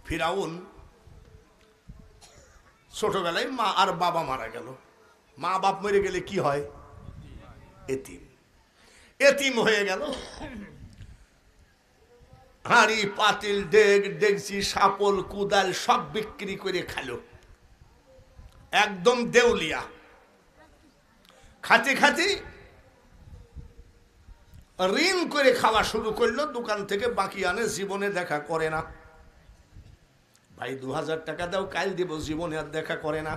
ফিরাউন ছোটবেলায় মা আর বাবা মারা গেল। মা বাপ মরে গেলে কি হয়? এতিম। এতিম হয়ে গেল। হাঁড়ি পাতিল ডেক ডেকচি সাপল কুদাল সব বিক্রি করে খালো। একদম দেউলিয়া। খাতে খাতে ঋণ করে খাওয়া শুরু করলো। দোকান থেকে বাকি আনে, জীবনে দেখা করে না। ভাই 2000 টাকা দাও, কাল দেব, জীবনে আর দেখা করে না।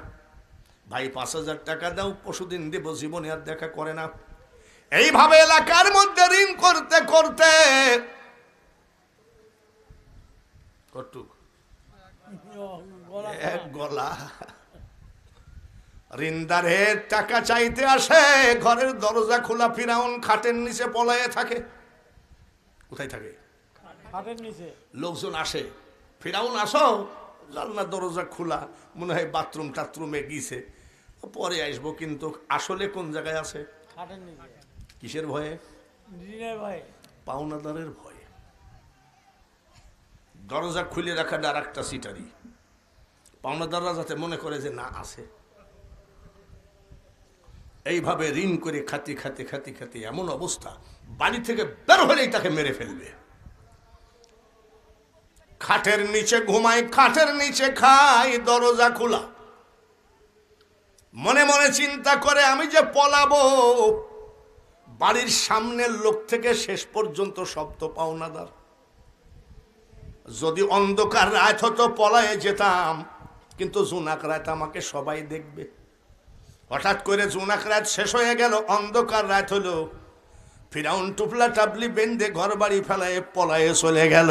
ভাই 5000 টাকা দাও, পরশুদিন দেব, জীবনে আর দেখা করে না। এইভাবে এলাকার মধ্যে ঋণ করতে করতে কটুক এক গলা ঋণদারের টাকা চাইতে আসে। ঘরের দরজা খোলা, ফিরাউন খাটের নিচে পলায়ে থাকে। কোথায় থাকে? খাটের নিচে। লোকজন আসে, ফিরাউন আসো, জানলা দরজা খোলা, মনে হয় বাথরুম টাথরুমে গিয়েছে, পরে আসবো। কিন্তু আসলে কোন জায়গায় আছে? খাটের নিচে। কিসের ভয়ে? ঋণের ভয়ে, পাওনাদারের ভয়ে। দরজা খুলে রাখা আর একটা সিটারি, পাওনাদাররা যাতে মনে করে যে না আছে। এইভাবে ঋণ করে খাতে খাতে খাতে খাতে এমন অবস্থা, বাড়ি থেকে বের হলেই তাকে মেরে ফেলবে। খাটের নিচে ঘুমায়, খাটের নিচে খায়, দরজা খোলা। মনে মনে চিন্তা করে আমি যে পলাবো, বাড়ির সামনের লোক থেকে শেষ পর্যন্ত শব্দ পাওনাদার। যদি অন্ধকার রাত হতো পলায়ে যেতাম, কিন্তু জোনাক রাত আমাকে সবাই দেখবে। হঠাৎ করে জোনাক রাত শেষ হয়ে গেল, অন্ধকার রাত হলো। ফিরাউন টুপলা টাবলি বেঁধে ঘর বাড়ি ফেলায় পলায়ে চলে গেল।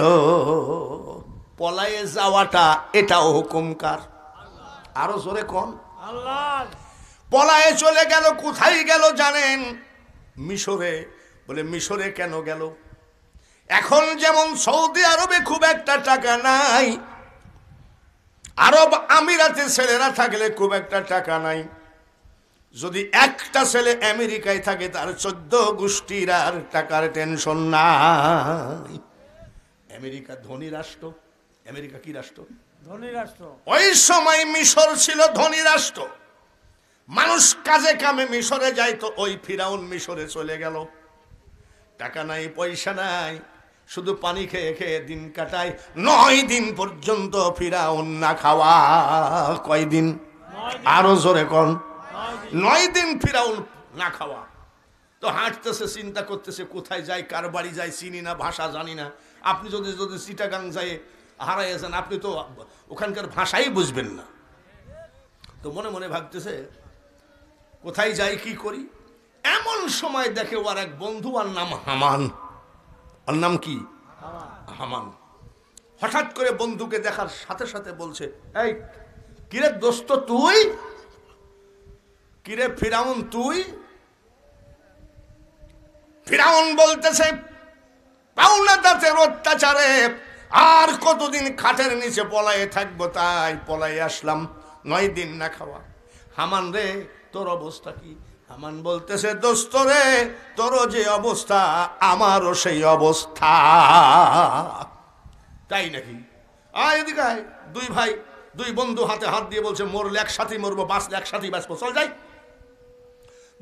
পলায়ে যাওয়াটা এটাও হুকুমকার। আরো জোরে কোন আল্লাহ। পলায়ে চলে গেল। কোথায় গেল জানেন? মিশরে। বলে মিশরে কেন গেল? এখন যেমন সৌদি আরবে খুব একটা টাকা নাই, আরব আমিরাতে ছেলেরা থাকলে খুব একটা টাকা নাই। যদি একটা ছেলে আমেরিকায় থাকে, তার 14 গোষ্ঠীর আর টাকার টেনশন নাই। আমেরিকা ধনী রাষ্ট্র। আমেরিকা কি রাষ্ট্র? ধনী রাষ্ট্র। ওই সময় মিশর ছিল ধনী রাষ্ট্র। মানুষ কাজে কামে মিশরে যাইতো। ওই ফিরাউন মিশরে চলে গেল। টাকা নাই, পয়সা নাই, শুধু পানি খেয়ে খেয়ে দিন কাটায়। 9 দিন পর্যন্ত ফিরাউন না খাওয়া। কয়দিন? আরো জোরে কোন। 9 দিন ফিরাউন না খাওয়া। তো হাঁটতেছে, চিন্তা করতেছে কোথায় যাই, কার বাড়ি যাই, চিনি না, ভাষা জানি না। আপনি যদি যদি চিটাগাং যাই হারাই যান, আপনি তো ওখানকার ভাষাই বুঝবেন না। তো মনে মনে ভাবতেছে কোথায় যাই, কি করি। এমন সময় দেখে ওর এক বন্ধু, আর নাম হামান। ওর নাম কি? হামান। হঠাৎ করে বন্ধুকে দেখার সাথে সাথে বলছে, এই কিরে দোস্ত তুই? কিরে ফিরাউন তুই? ফিরাউন বলতেছে, পাওনাদারের অত্যাচারে আর কতদিন খাটের নিচে পলায়ে থাকবো, তাই পলায়ে আসলাম। 9 দিন না খাওয়া। হামান রে, তোর অবস্থা কি? হামান বলতেছে, দোস্ত রে, তোর যে অবস্থা আমারও সেই অবস্থা। তাই নাকি? আয় এদিকে আয়। 2 ভাই, 2 বন্ধু হাতে হাত দিয়ে বলছে, মরলে একসাথেই মরবো, বাঁচলে একসাথেই বাঁচবো, চল যাই।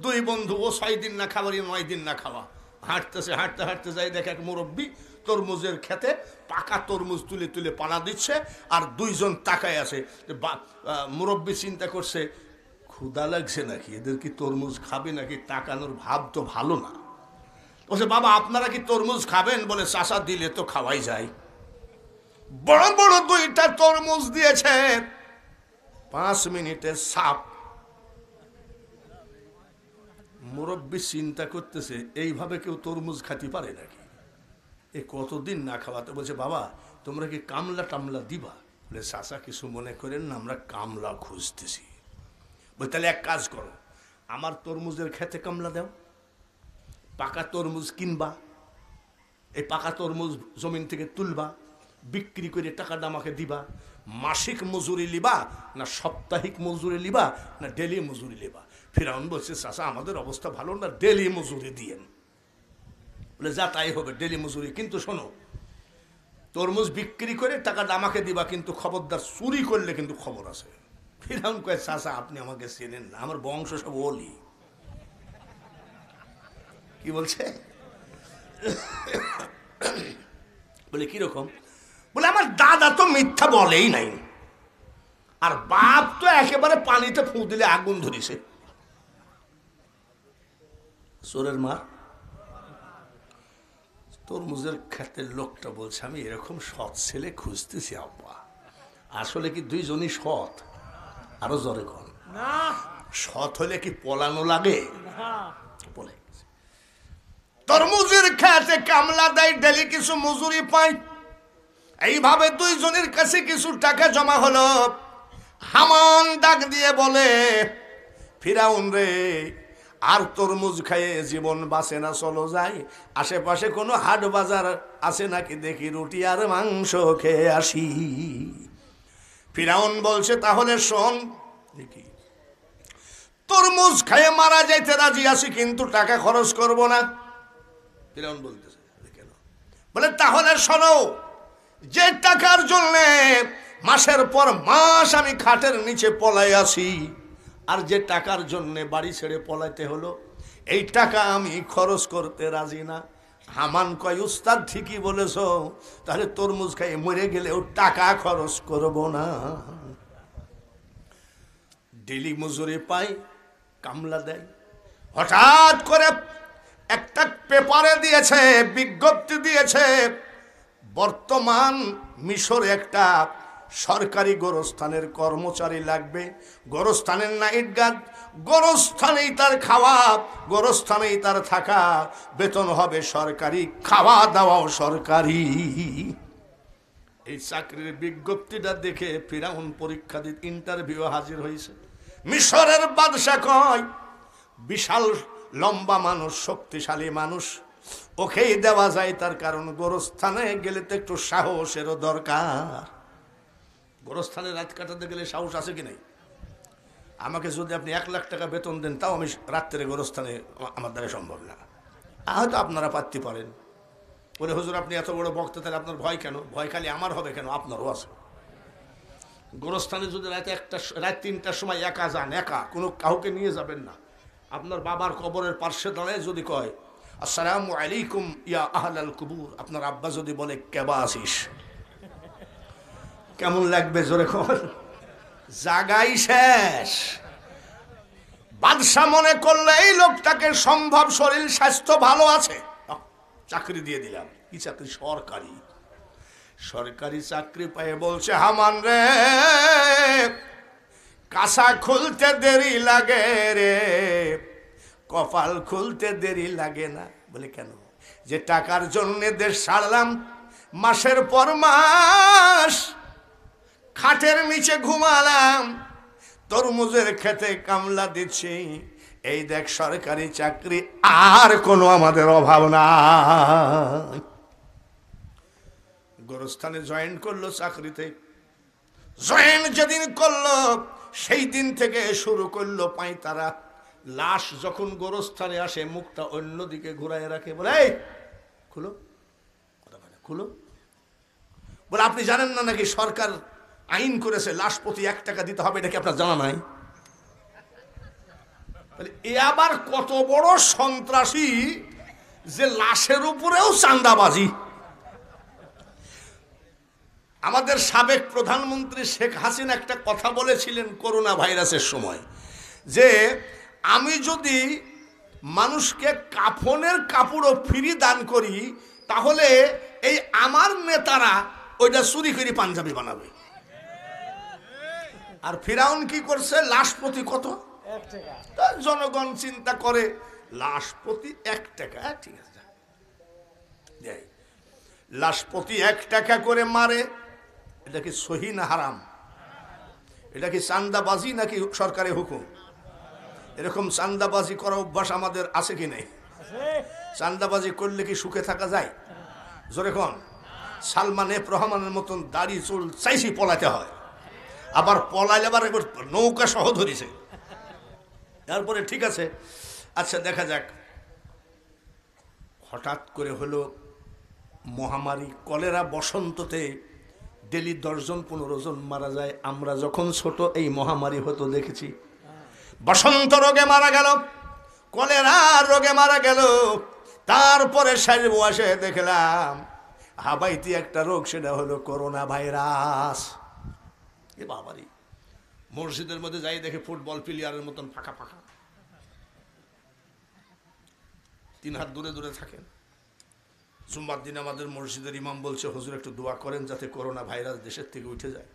2 বন্ধু, ও 6 দিন না খাবার, 9 দিন না খাওয়া। হাঁটতেছে, হাঁটতে হাঁটতে যাই দেখে এক মুরব্বী তরমুজের খেতে পাকা তরমুজ তুলে তুলে পানা দিচ্ছে, আর 2 জন তাকায় আছে। মুরব্বী চিন্তা করছে, ক্ষুধা লাগছে নাকি, এদের কি তরমুজ খাবে নাকি, তাকানোর ভাব তো ভালো না। বলছে, বাবা আপনারা কি তরমুজ খাবেন? বলে, চাষা দিলে তো খাওয়াই যায়। বড় বড় 2টা তরমুজ দিয়েছে। 5 মিনিটে সাপ। মুরব্বী চিন্তা করতেছে, এইভাবে কেউ তরমুজ খাতে পারে নাকি? এ কতদিন না খাওয়াতে। বলছে, বাবা তোমরা কি কামলা টামলা দিবা? বলে, চাচা কিছু মনে করেন না, আমরা কামলা খুঁজতেছি। বলে, তাহলে এক কাজ করো, আমার তরমুজের খেতে কামলা দাও, পাকা তরমুজ কিনবা, এই পাকা তরমুজ জমিন থেকে তুলবা, বিক্রি করে টাকাটা আমাকে দিবা। মাসিক মজুরি লিবা না সাপ্তাহিক মজুরি লিবা না ডেলি মজুরি লিবা? ফিরাউন বলছে, চাচা আমাদের অবস্থা ভালো না, ডেলি মজুরি দিয়েন। বলে, যা তাই হবে, ডেলি মজুরি। কিন্তু শোনো, তরমুজ বিক্রি করে টাকাটা আমাকে দিবা, কিন্তু খবরদার চুরি করলে কিন্তু খবর আছে। ফিরাউন কয় চাচা আপনি আমাকে চেনেন না, আমার বংশ সব ওলি। কি বলছে? বলে কিরকম? বলে আমার দাদা তো মিথ্যা বলেই নাই, আর বাপ তো একেবারে পানিতে ফুঁ দিলে আগুন ধরিছে। চোরের মার। তরমুজের ক্ষেতের লোকটা বলছে আমি এরকম সৎ ছেলে খুঁজতেছি আব্বা। আসলে কি দুইজনই সৎ? আরো জোরে কন। সৎ হলে কি পলানো লাগে? বলে তরমুজের খেতে কামলা দেয়, ডেলি কিছু মজুরি পায়। এইভাবে দুইজনের কাছে কিছু টাকা জমা হলো। হামান ডাক দিয়ে বলে ফিরাউন রে, আর তরমুজ খাইয়ে জীবন বাঁচে না, চলো যাই আশেপাশে কোনো হাট বাজার আছে নাকি দেখি, রুটি আর মাংস খেয়ে আসি। ফিরাউন বলছে তাহলে শোন, দেখি তরমুজ খাইয়ে মারা যাইতে রাজি আছি, কিন্তু টাকা খরচ করব না। ফিরাউন বলতেছে কেন? বলে তাহলে শোনো, যে টাকার জন্য মাসের পর মাস আমি খাটের নিচে পলাই আছি, আর যে টাকার জন্য বাড়ি ছেড়ে পলাইতে হলো, এই টাকা আমি খরচ করতে রাজি না। হামান কয় উস্তাদ ঠিকই বলেছ, তাহলে তরমুজ খাইয়ে মরে গেলেও টাকা খরচ করব না। ডেলি মজুরি পাই, কামলা দেয়। হঠাৎ করে একটা পেপারে দিয়েছে, বিজ্ঞপ্তি দিয়েছে, বর্তমান মিশরে একটা সরকারি গোরস্থানের কর্মচারী লাগবে। গোরস্থানের নাইট গার্ড, গোরস্থানেই তার খাওয়া, গোরস্থানেই তার থাকা, বেতন হবে সরকারি, খাওয়া দাওয়াও সরকারি। এই চাকরির বিজ্ঞপ্তিটা দেখে ফিরাউন পরীক্ষা দিতে ইন্টারভিউ হাজির হয়েছে। মিশরের বাদশা কয় বিশাল লম্বা মানুষ, শক্তিশালী মানুষ, ওকেই দেওয়া যায়, তার কারণ গোরস্থানে গেলে তো একটু সাহসেরও দরকার। গোরস্থানে রাত কাটাতে গেলে সাহস আছে কি নাই? আমাকে যদি আপনি 1 লাখ টাকা বেতন দেন, তাও আমি রাত্রে গোরস্থানে আমার দ্বারা সম্ভব না। হয়তো আপনারা পারতে পারেন। বলে হুজুর আপনি এত বড় বক্তা, তাহলে আপনার ভয় কেন? ভয় খালি আমার হবে কেন? আপনারও আছে। গোরস্থানে যদি রাত 3টার সময় একা যান, একা, কোনো কাউকে নিয়ে যাবেন না, আপনার বাবার কবরের পার্শ্বে দাঁড়ায় যদি কয় আসসালামু আলাইকুম ইয়া আহলাল কুবুর, আপনার আব্বা যদি বলে কেবা আসিস, কেমন লাগবে? জোরে কর। জাগাই শেষ। বাদশা মনে করলে এই লোকটাকে সম্ভব, শরীর স্বাস্থ্য ভালো আছে, চাকরি দিয়ে দিলাম। কি চাকরি? সরকারি। সরকারি চাকরি পেয়ে বলছে হামান রে, কাঁসা খুলতে দেরি লাগে রে, কপাল খুলতে দেরি লাগে না। বলে কেন? যে টাকার জন্য দেশ ছাড়লাম, মাসের পর মাস খাটের নিচে ঘুমালাম, তরমুজের খেতে কামলা দিচ্ছি, এই দেখ সরকারি চাকরি, আর কোনো আমাদের অভাব নাই। গোরস্থানে জয়েন করলো, চাকরিতে জয়েন যেদিন করলো, সেই দিন থেকে শুরু করলো পাঁয়তারা। লাশ যখন গোরস্থানে আসে, মুখটা অন্যদিকে ঘুরায় রাখে, বলে এই খুলো, খুলো। বলে আপনি জানেন না নাকি সরকার আইন করেছে লাশ প্রতি 1 টাকা দিতে হবে? এটা কি আপনার জানা নাই? এ আবার কত বড় সন্ত্রাসী যে লাশের উপরেও চাঁদাবাজি। আমাদের সাবেক প্রধানমন্ত্রী শেখ হাসিনা একটা কথা বলেছিলেন করোনা ভাইরাসের সময়, যে আমি যদি মানুষকে কাফনের কাপড়ও ফ্রি দান করি, তাহলে এই আমার নেতারা ওইটা চুরি করে পাঞ্জাবি বানাবে। আর ফিরাউন কি করছে? লাশ প্রতি কত? 1 টাকা। জনগণ চিন্তা করে লাশ প্রতি 1 টাকা, ঠিক আছে, লাশ প্রতি 1 টাকা করে মারে। এটা কি সহি না হারাম? এটা কি চান্দাবাজি নাকি সরকারি হুকুম? এরকম চান্দাবাজি করা অভ্যাস আমাদের আছে কি নেই? চান্দাবাজি করলে কি সুখে থাকা যায়? জোরে কোন। সালমান এফ রহমানের মতন দাড়ি চুল চাইছি পলাতে হয়, আবার পলাইলে আবার নৌকা সহ ধরিছে। তারপরে ঠিক আছে, আচ্ছা দেখা যাক। হঠাৎ করে হলো মহামারী কলেরা বসন্ততে ডেলি 10 জন 15 জন মারা যায়। আমরা যখন ছোট এই মহামারী হতো দেখেছি, বসন্ত রোগে মারা গেল, কলেরা রোগে মারা গেল। তারপরে সাহেব বসে দেখলাম হাবাইতি একটা রোগ, সেটা হলো করোনা ভাইরাস। এ বাবারি, মসজিদের মধ্যে যাই দেখে ফুটবল প্লেয়ারের মতন ফাঁকা ফাঁকা, 3 হাত দূরে দূরে থাকেন। সোমবার দিন আমাদের মসজিদের ইমাম বলছে, হুজুর একটু দোয়া করেন যাতে করোনা ভাইরাস দেশের থেকে উঠে যায়।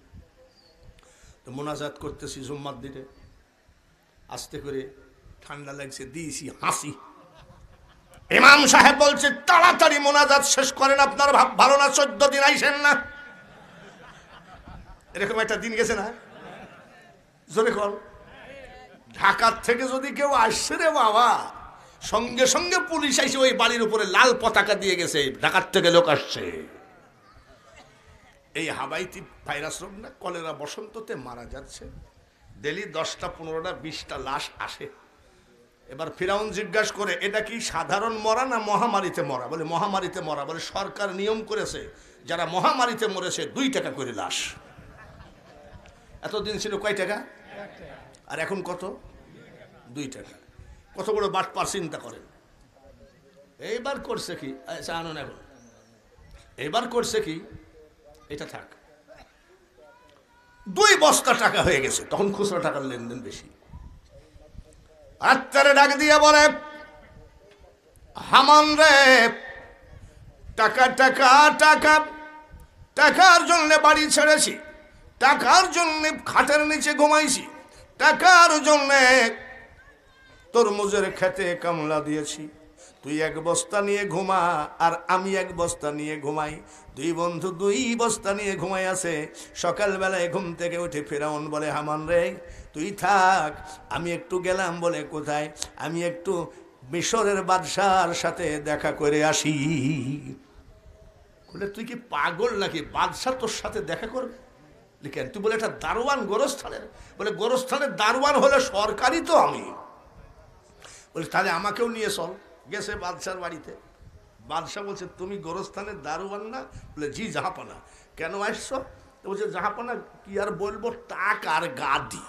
তো মোনাজাত করতেছি সোমবার দিনে, আস্তে করে ঠান্ডা লাগছে, দিয়েছি হাসি। ইমাম সাহেব বলছে, তাড়াতাড়ি মোনাজাত শেষ করেন, আপনার ভাব ভালো না, 14 দিন আইসেন না। এরকম একটা দিন গেছে না? জোরে কর। ঢাকার থেকে যদি কেউ আসছে রে বাবা, সঙ্গে সঙ্গে পুলিশ আইসে ওই বাড়ির উপরে লাল পতাকা দিয়ে গেছে, ঢাকার থেকে লোক আসছে। এই হাবাইতি ভাইরাস রোগ না, কলেরা বসন্ততে মারা যাচ্ছে ডেলি 10টা 15টা 20টা লাশ আসে। এবার ফিরাউন জিজ্ঞাসা করে, এটা কি সাধারণ মরা না মহামারীতে মরা? বলে মহামারীতে মরা। বলে সরকার নিয়ম করেছে যারা মহামারীতে মরেছে 2 টাকা করে লাশ। এতদিন ছিল কয় টাকা, আর এখন কত? 2 টাকা। কত বড় বাটপার চিন্তা করেন। এইবার করছে কি, আচ্ছা আনুন এখন, এবার করছে কি, এটা থাক, 2 বস্তা টাকা হয়ে গেছে। তখন খুচরা টাকার লেনদেন বেশি। আত্মারে ডাক দিয়ে বলে, হামান রে, টাকা টাকা টাকা, টাকার জন্য বাড়ি ছেড়েছি, টাকার জন্য খাটের নিচে ঘুমাইছি, টাকার জন্য তরমুজের খেতে কামলা দিয়েছি। তুই 1 বস্তা নিয়ে ঘুমা আর আমি 1 বস্তা নিয়ে ঘুমাই। 2 বন্ধু 2 বস্তা নিয়ে ঘুমাই আছে। সকালবেলায় ঘুম থেকে উঠে ফেরাউন বলে, হামান রে তুই থাক, আমি একটু গেলাম। বলে কোথায়? আমি একটু মিশরের বাদশার সাথে দেখা করে আসি। বলে তুই কি পাগল নাকি, বাদশা তোর সাথে দেখা করবে? কেন? তুই বলে একটা দারোয়ান গোরস্থানের। বলে গোরস্থানের দারোয়ান হলে সরকারি তো আমি। বলে তাহলে আমাকেও নিয়ে চল। গেছে বাদশার বাড়িতে। বাদশাহ বলছে, তুমি গোরস্থানের দারোয়ান না? বলে জি জাহাপানা। কেন আসছো? বলছে জাহাপানা কি আর বলবো, টাকার গাদি।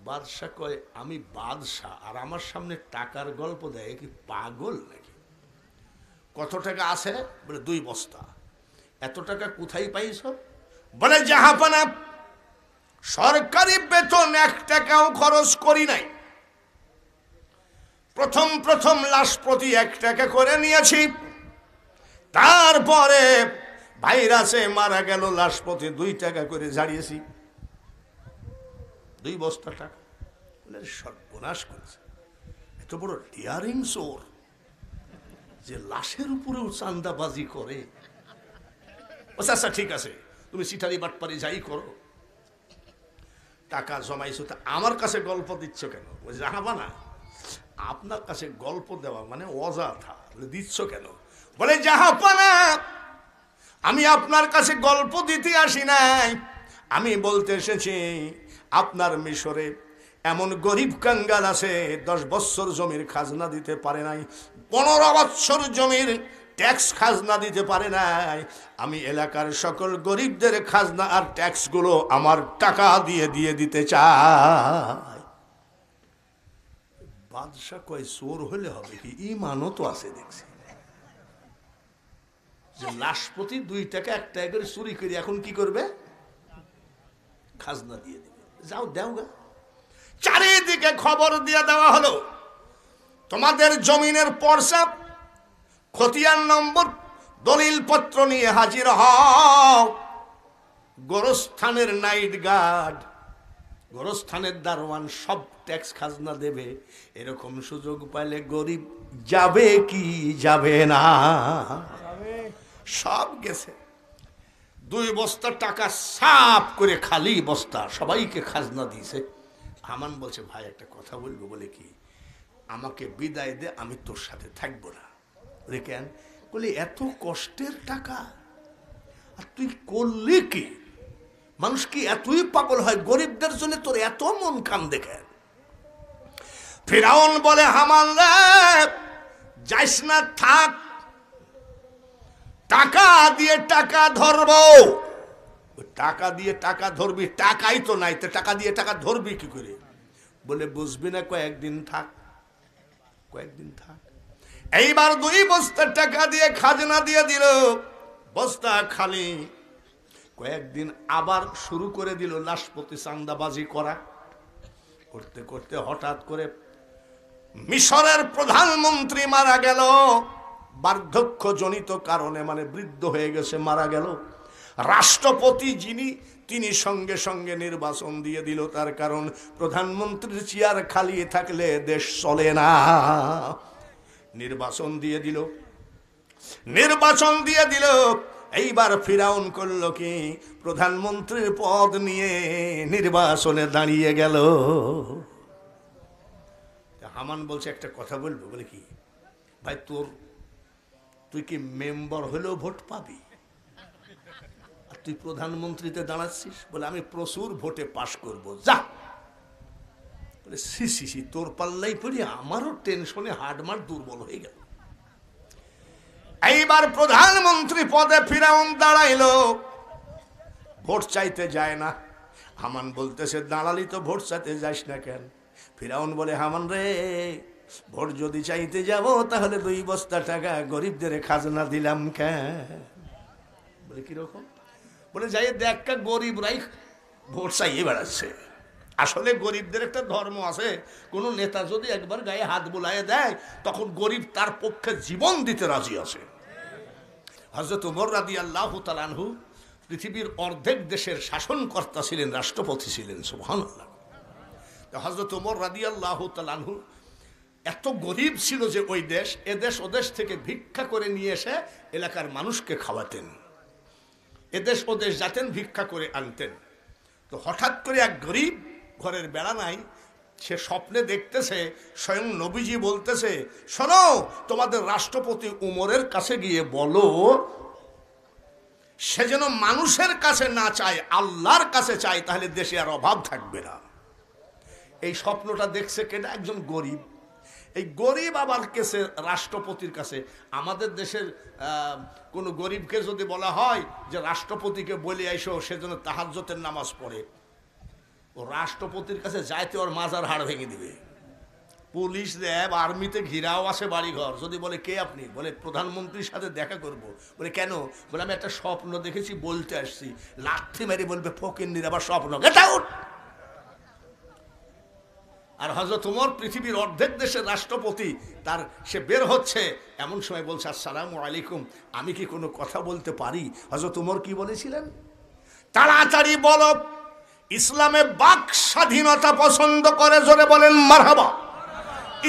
বাদশাহ কয়, আমি বাদশাহ আর আমার সামনে টাকার গল্প দেয়, কি পাগল নাকি? কত টাকা আছে? বলে 2 বস্তা। এত টাকা কোথায় পাইছ? বলে জাহাপানা সরকারি বেতন 1 টাকাও খরচ করি নাই। প্রথম লাশ প্রতি 1 টাকা করে নিয়েছি। তারপরে ভাইরাসে মারা গেল, লাশ প্রতি 2 টাকা করে ঝাড়িয়েছি। 2 বস্তা টাকা। বলে সর্বনাশ করেছে। এত বড় ডিয়ারিং চোর যে লাশের উপরেও চান্দাবাজি করে। আচ্ছা ঠিক আছে, তুমি সিটারি বাটপারি যাই করো, টাকা জমাইছো, তা আমার কাছে গল্প দিচ্ছ কেন? জাহাবা না, আপনার কাছে গল্প দেওয়া মানে অযথা, দিচ্ছ কেন? বলে জাহাপানা আমি আপনার কাছে গল্প দিতে আসি নাই, আমি বলতে এসেছি আপনার মিশরে এমন গরিব কাঙ্গাল আছে 10 বছর জমির খাজনা দিতে পারে নাই, 15 বছর জমির ট্যাক্স খাজনা দিতে পারে নাই। আমি এলাকার সকল গরিবদের খাজনা আর ট্যাক্স গুলো আমার টাকা দিয়ে দিতে চাই। বাদশাহ কয়, চোর হলে হবে কি, ইমানও তো আছে দেখছি, যে লাশ প্রতি 2 টাকা 1 টাকা করে চুরি করে এখন কি করবে, খাজনা দিয়ে দিবে। যাও দেও গা। চারিদিকে খবর দিয়ে দেওয়া হলো, তোমাদের জমিনের পর্চা, খতিয়ান নম্বর, দলিল পত্র নিয়ে হাজির হও। গোরস্থানের নাইট গার্ড, গোরস্থানের দারোয়ান সব ট্যাক্স খাজনা দেবে। এরকম সুযোগ পাইলে গরিব যাবে কি যাবে না? সব গেছে। 2 বস্তা টাকা সাফ করে, খালি বস্তা, সবাইকে খাজনা দিয়েছে। হামান বলছে, ভাই একটা কথা বলবো। বলে কি? আমাকে বিদায় দে, আমি তোর সাথে থাকবো না। বলে কেন? বলে এত কষ্টের টাকা আর তুই করলি কি? মানুষ কি এতই পাগল হয়? গরিবদের জন্য তোর এত মন কান দেখে। ফিরাউন বলে, হামান রে যাইস না, থাক, টাকা দিয়ে টাকা ধরবো, টাকা দিয়ে টাকা ধরবি, টাকাই তো নাই, তো টাকা দিয়ে টাকা ধরবি কি করে? বলে বুঝবি না, কয়েকদিন থাক, কয়েকদিন থাক। এইবার 2 বস্তা টাকা দিয়ে খাজনা দিয়ে দিল, বস্তা খালি। কয়েকদিন আবার শুরু করে দিল লাশপতি চান্দাবাজি করা। করতে করতে হঠাৎ করে মিশরের প্রধানমন্ত্রী মারা গেল, বার্ধক্যজনিত কারণে, মানে বৃদ্ধ হয়ে গেছে, মারা গেল। রাষ্ট্রপতি যিনি, তিনি সঙ্গে সঙ্গে নির্বাচন দিয়ে দিল, তার কারণ প্রধানমন্ত্রীর চেয়ার খালি থাকলে দেশ চলে না। নির্বাচন দিয়ে দিল, নির্বাচন দিয়ে দিল। এইবার ফিরাউন করল কি, প্রধানমন্ত্রীর পদ নিয়ে নির্বাচনে দাঁড়িয়ে গেল। হামান বলছে একটা কথা বলবো, বলে কি ভাই, তুই কি মেম্বার হলেও ভোট পাবি, আর তুই প্রধানমন্ত্রীতে দাঁড়াচ্ছিস? বলে আমি প্রচুর ভোটে পাশ করব, যা। বলে সি সি সি, তোর পাল্লাই পড়ি আমারও টেনশনে হাড়মার দুর্বল হয়ে গেল। এইবার প্রধানমন্ত্রী পদে ফিরাউন দাঁড়াইলো, ভোট চাইতে যায় না। হামান বলতেছে দাঁড়ালি তো ভোট চাইতে যাস না কেন? ফিরাউন বলে হামান রে, ভোট যদি চাইতে যাব তাহলে 2 বস্তা টাকা গরিবদের খাজনা দিলাম কেন? বলে কিরকম? বলে যাই দেখ, গরিবরাই ভোট চাইয়ে বেড়াচ্ছে। আসলে গরিবদের একটা ধর্ম আছে, কোন নেতা যদি একবার গায়ে হাত বুলাইয়ে দেয় তখন গরিব তার পক্ষে জীবন দিতে রাজি আছে। হযরত ওমর রাদিয়াল্লাহু তাআলা আনহু পৃথিবীর অর্ধেক দেশের শাসনকর্তা ছিলেন, রাষ্ট্রপতি ছিলেন, সুবহানাল্লাহ। হযরত ওমর রাদিয়াল্লাহু তাআলা আনহু এত গরিব ছিল যে ওই দেশ, এদেশ ওদেশ থেকে ভিক্ষা করে নিয়ে এসে এলাকার মানুষকে খাওয়াতেন। এদেশ ওদেশ যাতেন, ভিক্ষা করে আনতেন। তো হঠাৎ করে এক গরিব, ঘরের বেড়া নাই, সে স্বপ্নে দেখতেছে স্বয়ং নবীজি বলতেছে, শোনো, তোমাদের রাষ্ট্রপতি উমরের কাছে গিয়ে বলো সে যেন মানুষের কাছে না চায়, আল্লাহর কাছে চায়, তাহলে দেশে আর অভাব থাকবে না। এই স্বপ্নটা দেখছে কেটা? একজন গরিব। এই গরিব আবার কেসে রাষ্ট্রপতির কাছে। আমাদের দেশের কোন গরিবকে যদি বলা হয় যে রাষ্ট্রপতিকে বলে আইসো সেজন্য তাহাজ্জুদের নামাজ পড়ে, ও রাষ্ট্রপতির কাছে যাইতে ওর মাজার হাড় ভেঙে দিবে। পুলিশ, র্যাব, আর্মিতে ঘিরাও আছে বাড়িঘর। যদি বলে কে আপনি? বলে প্রধানমন্ত্রীর সাথে দেখা করব। বলে কেন? বলে আমি একটা স্বপ্ন দেখেছি, বলতে আসছি। লাথি মেরে বলবে ফকিন্নির আবার স্বপ্ন, গেট আউট। আর হযরত ওমর পৃথিবীর অর্ধেক দেশের রাষ্ট্রপতি, তার সে বের হচ্ছে, এমন সময় বলছে আসসালামু আলাইকুম, আমি কি কোনো কথা বলতে পারি? হযরত ওমর কি বলেছিলেন? তাড়াতাড়ি বলো, ইসলামে বাক স্বাধীনতা পছন্দ করে, জোরে বলেন মারহাবা।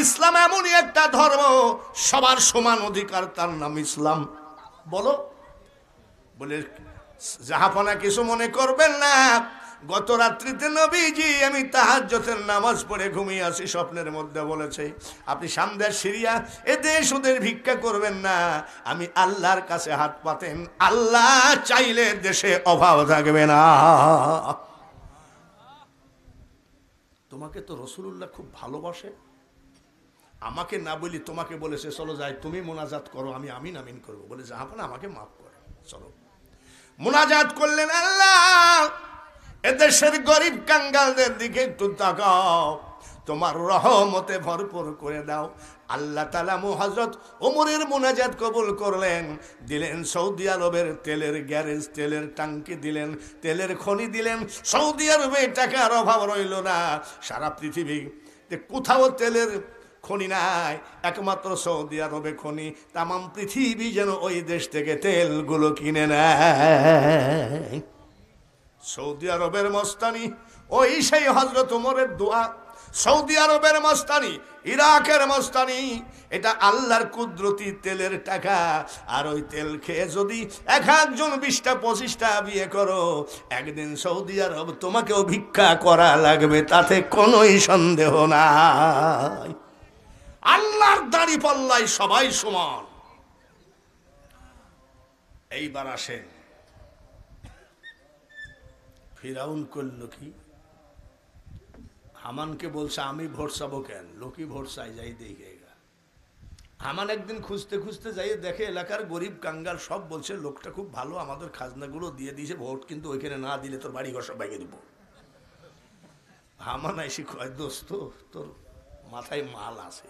ইসলাম এমনই একটা ধর্ম, সবার সমান অধিকার, তার নাম ইসলাম। বলো। বলে জাহাপনা কিছু মনে করবেন না, গত রাত্রিতে নবীজি আমি তাহাজ্জুদের নামাজ পড়ে ঘুমিয়ে আছি, স্বপ্নের মধ্যে বলেছে আপনি সামদের সিরিয়া এদেশ ওদের ভিক্ষা করবেন না, আমি আল্লাহর কাছে হাত পাতেন, আল্লাহ চাইলে দেশে অভাব থাকবে না। তোমাকে তো রাসূলুল্লাহ খুব ভালোবাসে, আমাকে না বলি তোমাকে বলেছে চলো যাই, তুমি মোনাজাত করো, আমি আমিন আমিন করবো। বলে জাহাপনা আমাকে মাফ করো, চলো। মোনাজাত করলেন, আল্লাহ এদেশের গরিব কাঙ্গালদের দিকে একটু তাকাও, তোমার রহমতে ভরপুর করে দাও। আল্লাহ তাআলা হযরত ওমরের মোনাজাত কবুল করলেন, দিলেন সৌদি আরবের তেলের গ্যারেজ, তেলের টাঙ্কি দিলেন, তেলের খনি দিলেন। সৌদি আরবে টাকার অভাব রইল না। সারা পৃথিবীতে কোথাও তেলের খনি নাই, একমাত্র সৌদি আরবে খনি। তাম পৃথিবী যেন ওই দেশ থেকে তেলগুলো কিনে নেয়। সৌদি আরবের মস্তানি, ওই সেই হযরত ওমরের দোয়া। সৌদি আরবের মস্তানি, ইরাকের মস্তানি, এটা আল্লাহর কুদরতি তেলের টাকা। আর ওই তেল খেয়ে যদি একজন 20টা 25টা বিয়ে করো, একদিন সৌদি আরব তোমাকেও ভিক্ষা করা লাগবে, তাতে কোনোই সন্দেহ নাই। আল্লাহর দাড়ি পাল্লায় সবাই সমান। এইবার আসেন, ফিরাউন করল কি? হামানকে বলছে আমি ভোট চাবো কেন, লোকই ভোট চাই, যাই দেখে। হামান একদিন খুঁজতে খুঁজতে যাই দেখে এলাকার গরিব কাঙ্গাল সব বলছে লোকটা খুব ভালো, আমাদের খাজনাগুলো দিয়ে দিয়েছে, ভোট কিন্তু ওইখানে না দিলে তোর বাড়ি ঘর সব ভেঙে দেবো। হামান এসে কয় দোস্ত তোর মাথায় মাল আছে,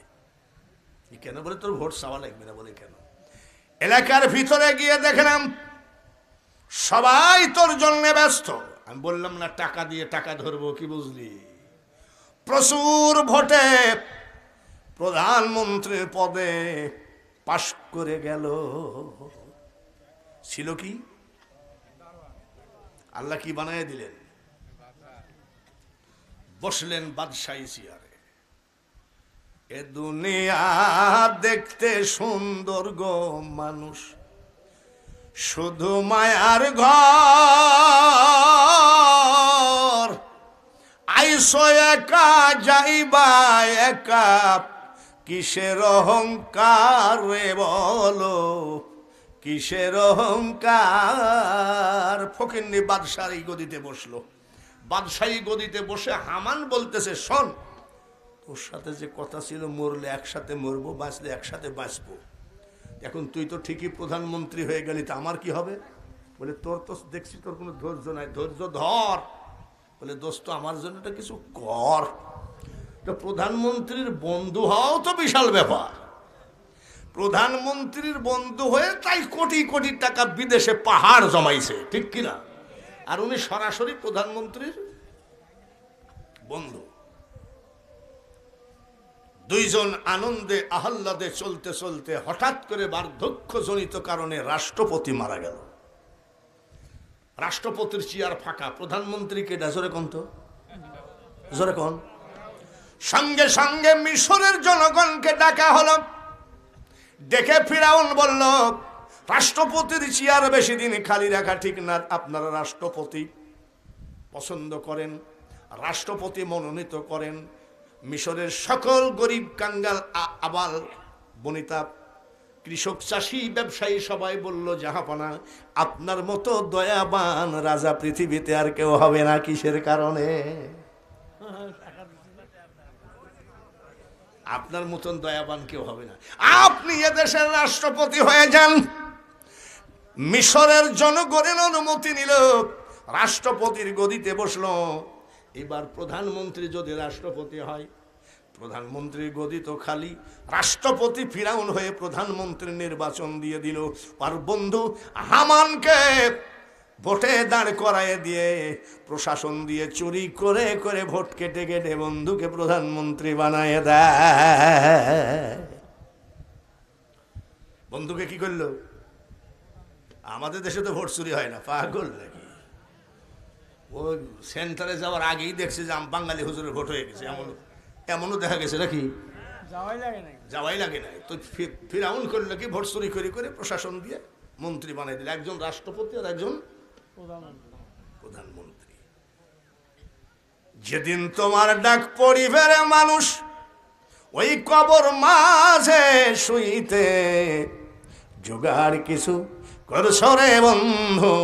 কেন বলে তোর ভোট চাওয়া লাগবে না। বলে কেন? এলাকার ভিতরে গিয়ে দেখলাম সবাই তোর জন্য ব্যস্ত। আমি বললাম না টাকা দিয়ে টাকা ধরবো, কি বুঝলি? প্রচুর ভোটে প্রধানমন্ত্রীর পদে পাশ করে গেল। ছিল কি? আল্লাহ কি বানায় দিলেন? বসলেন বাদশাহী চেয়ারে। এ দুনিয়া দেখতে সুন্দর গো মানুষ, শুধু মায়ার ঘর। আইসো একা যাইবা একা, কিসের অহংকার রে বলো, কিসের অহংকার। ফকিন্নি বাদশাহী গদিতে বসলো। বাদশাহী গদিতে বসে হামান বলতেছে, শোন, তোর সাথে যে কথা ছিল মরলে একসাথে মরবো, বাঁচলে একসাথে বাঁচবো। এখন তুই তো ঠিকই প্রধানমন্ত্রী হয়ে গেলি, তা আমার কি হবে? বলে তোর তো দেখছি তোর কোনো ধৈর্য নাই, ধৈর্য ধর। বলে দোস্ত আমার জন্য একটা কিছু কর। তো প্রধানমন্ত্রীর বন্ধু হওয়াও তো বিশাল ব্যাপার। প্রধানমন্ত্রীর বন্ধু হয়ে তাই কোটি কোটি টাকা বিদেশে পাহাড় জমাইছে, ঠিক কিনা? আর উনি সরাসরি প্রধানমন্ত্রীর বন্ধু। দুইজন আনন্দে আহ্লাদে চলতে চলতে হঠাৎ করে বার্ধক্যজনিত কারণে রাষ্ট্রপতি মারা গেল। রাষ্ট্রপতির চেয়ার ফাঁকা, প্রধানমন্ত্রীকে জোরে কোন তো জোরে কোন। সঙ্গে সঙ্গে মিশরের জনগণকে ডাকা হলো। ডেকে ফিরাউন বলল, রাষ্ট্রপতির চেয়ার বেশি দিন খালি রাখা ঠিক না, আপনারা রাষ্ট্রপতি পছন্দ করেন, রাষ্ট্রপতি মনোনীত করেন। মিশরের সকল গরিব কাঙ্গাল আবাল বনিতা, কৃষক চাষি ব্যবসায়ী সবাই বলল, জাহাপানা আপনার মতো দয়াবান রাজা পৃথিবীতে আর কেউ হবে না। কিসের কারণে? আপনার মতন দয়াবান কেউ হবে না, আপনি এদেশের রাষ্ট্রপতি হয়ে যান। মিশরের জনগণের অনুমতি নিল, রাষ্ট্রপতির গদিতে বসলো। এবার প্রধানমন্ত্রী যদি রাষ্ট্রপতি হয়, প্রধানমন্ত্রীর গদি তো খালি, রাষ্ট্রপতি ফিরাউন হয়ে প্রধানমন্ত্রীর নির্বাচন দিয়ে দিল। আর বন্ধু হামানকে ভোটে দাঁড় করায় দিয়ে প্রশাসন দিয়ে চুরি করে করে ভোট কেটে কেটে বন্ধুকে প্রধানমন্ত্রী বানায় দেয়। বন্ধুকে কি করলো? আমাদের দেশে তো ভোট চুরি হয় না, পাগল নাকি? ওই সেন্টারে যাওয়ার আগেই দেখছে যে বাঙালি হুজুরের ভোট হয়ে গেছে, এমনও দেখা গেছে নাকি? যাওয়াই লাগে না। তো ফিরাউন করলো কি, ভোট চুরি করে করে প্রশাসন দিয়ে মন্ত্রী বানাই দিল, একজন রাষ্ট্রপতি আর একজন প্রধানমন্ত্রী। যেদিন তোমার ডাক পড়িবে রে মানুষ, ওই কবর মাঝে শুইতে জোগাড় কিছু করছ রে বন্ধু,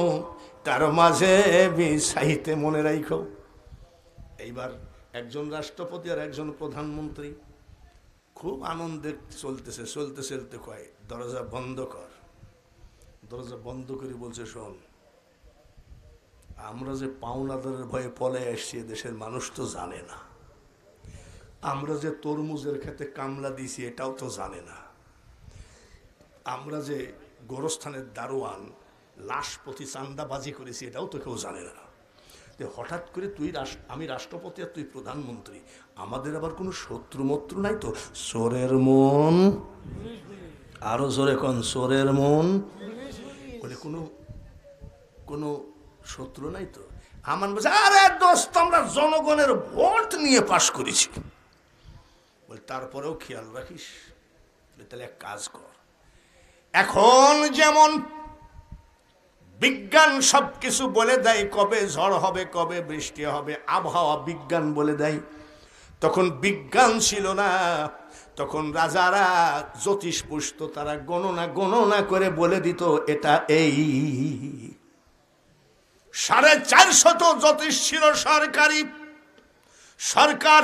তার মাঝে বিছাইতে মনে রাখো। এইবার একজন রাষ্ট্রপতি আর একজন প্রধানমন্ত্রী খুব আনন্দে চলতেছে, চলতে চলতে কয়, দরজা বন্ধ কর। দরজা বন্ধ করে বলছে, শোন, আমরা যে পাওনাদারের ভয়ে পলে আসছি দেশের মানুষ তো জানে না, আমরা যে তরমুজের খেতে কামলা দিছি এটাও তো জানে না, আমরা যে গোরস্থানের দারোয়ান লাশ প্রতি চান্দাবাজি করেছি এটাও তো কেউ জানে না। হঠাৎ করে তুই আমি রাষ্ট্রপতি আর তুই প্রধানমন্ত্রী, আমাদের আবার কোনো শত্রু মত্রু নাই তো? চোরের মন, আরো জোরে কোন, চোরের মন বলে কোনো শত্রু নাই তো? হামান বলছে, আরে দোস্ত আমরা জনগণের ভোট নিয়ে পাশ করেছি। বলে তারপরেও খেয়াল রাখিস, তাহলে এক কাজ কর, এখন যেমন বিজ্ঞান সবকিছু বলে দেয়, কবে ঝড় হবে কবে বৃষ্টি হবে, আবহাওয়া বিজ্ঞান বলে দেয়। তখন বিজ্ঞান ছিল না, তখন রাজারা জ্যোতিষ পুষত, তারা গণনা করে বলে দিত এটা এই। 450 জ্যোতিষ ছিল সরকারি, সরকার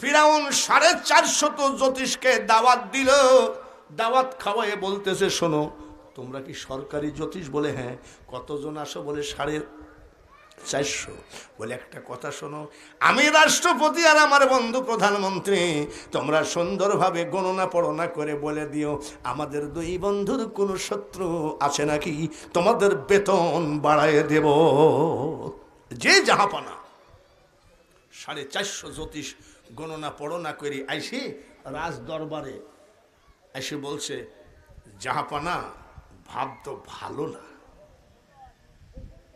ফিরাউন 450 জ্যোতিষকে দাওয়াত দিল, দাওয়াত খাওয়ায় বলতেছে, শোনো তোমরা কি সরকারি জ্যোতিষ? বলে হ্যাঁ। কতজন আসো? বলে 450। বলে একটা কথা শোনো, আমি রাষ্ট্রপতি আর আমার বন্ধু প্রধানমন্ত্রী, তোমরা সুন্দরভাবে গণনা পড়না করে বলে দিও আমাদের দুই বন্ধুর কোনো শত্রু আছে নাকি, তোমাদের বেতন বাড়ায় দেব। যে জাহাপানা 450 জ্যোতিষ গণনা পড়না করে আইসি রাজ দরবারে এসে বলছে, জাহাপানা ভাব তো ভালো না।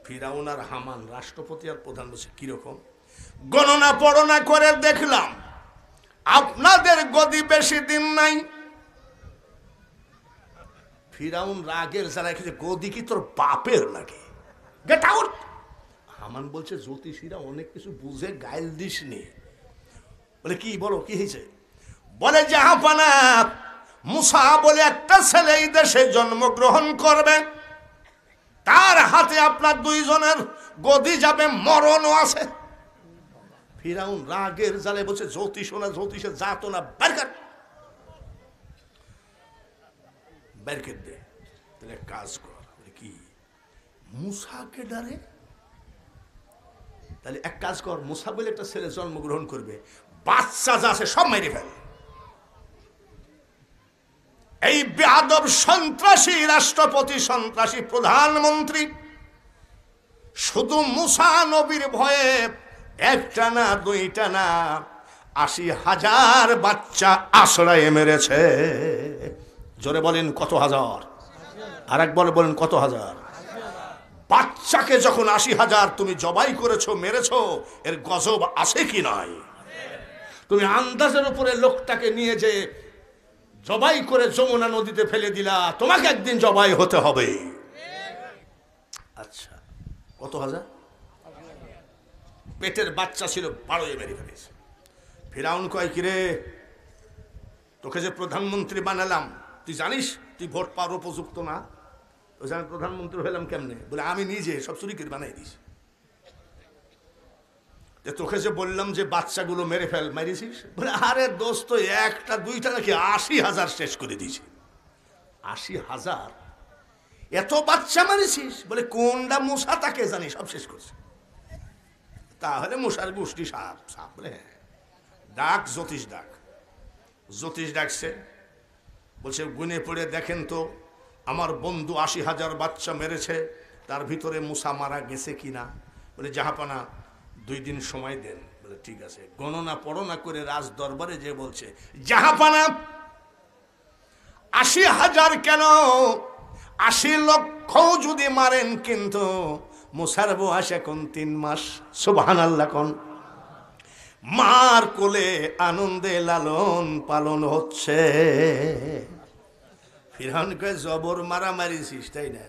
ফিরাউন আর হামান, রাষ্ট্রপতি আর প্রধান, বলছে কিরকম? গণনা পড়না করে দেখলাম আপনাদের গদি বেশি দিন নাই। ফিরাউন রাগের যারা এসেছে, গদি কি তোর বাপের নাকি? Get out. হামান বলছে, জ্যোতিষীরা অনেক কিছু বুঝে, গাইল দিস নি। বলে কি, বলো কি হয়েছে? বলে জাহাপানা মুসা বলে একটা ছেলে এই দেশে জন্মগ্রহণ করবে, তার হাতে আপনার দুইজনের গদি যাবে, মরণও আছে। ফিরাউন রাগের জালে বলছে, জ্যোতিষ না, জ্যোতিষের জাত না, বেরকেট দে। তাহলে কাজ কর। কি মুসাকে ডারে? তাহলে এক কাজ কর, মুসা বলে একটা ছেলে জন্মগ্রহণ করবে, বাচ্চা যা আছে সব মেরে ফেল। এই বেয়াদব সন্ত্রাসী রাষ্ট্রপতি, সন্ত্রাসী প্রধানমন্ত্রী শুধু মুসা নবীর ভয়ে একটা না দুইটা না 80,000 বাচ্চা আশ্রয়ে মেরেছে। জোরে বলেন কত হাজার? আর একবার বলেন কত হাজার? বাচ্চাকে যখন 80,000 তুমি জবাই করেছো, মেরেছো, এর গজব আছে কি নাই? তুমি আন্দাজের উপরে লোকটাকে নিয়ে যে জবাই করে যমুনা নদীতে ফেলে দিলা, তোমাকে একদিন জবাই হতে হবে। আচ্ছা, কত হাজার? পেটের বাচ্চা ছিল 12 মেরে ফেলেছে। ফিরাউন কয়, কিরে তোকে যে প্রধানমন্ত্রী বানালাম, তুই জানিস তুই ভোট পাওয়ার উপযুক্ত না? ওই আমি প্রধানমন্ত্রী হলাম কেমনে? বলে আমি নিজে সব চুরি করে বানাই দিছি। তোকে যে বললাম যে বাচ্চাগুলো মেরে ফেল, মেরেছিস? বলে আরে দোস্ত, একটা দুইটা নাকি 80,000 শেষ করে দিয়েছি। 80,000? এত বাচ্চা মারিছিস? বলে কোনটা মুসা তাকে জানি, সব শেষ করছে। তাহলে মুসার গোষ্ঠী সাপ সাপ। বলে হ্যাঁ, ডাক জ্যোতিষ, ডাক। জ্যোতিষ ডাকছে, বলছে গুনে পড়ে দেখেন তো আমার বন্ধু 80,000 বাচ্চা মেরেছে, তার ভিতরে মুসা মারা গেছে কিনা। বলে জাহাপানা 2 দিন সময় দেন। বলে ঠিক আছে। গণনা পড়না করে রাজ দরবারে যে বলছে, জাহাপানা 80,000 কেন, 80 লক্ষ যদি মারেন, কিন্তু মুসার বয়স এখন 3 মাস। সুবহানাল্লাহ কোন। মার কোলে আনন্দে লালন পালন হচ্ছে। ফিরআউন কয়, জবর মারা মারিছিস তাই না,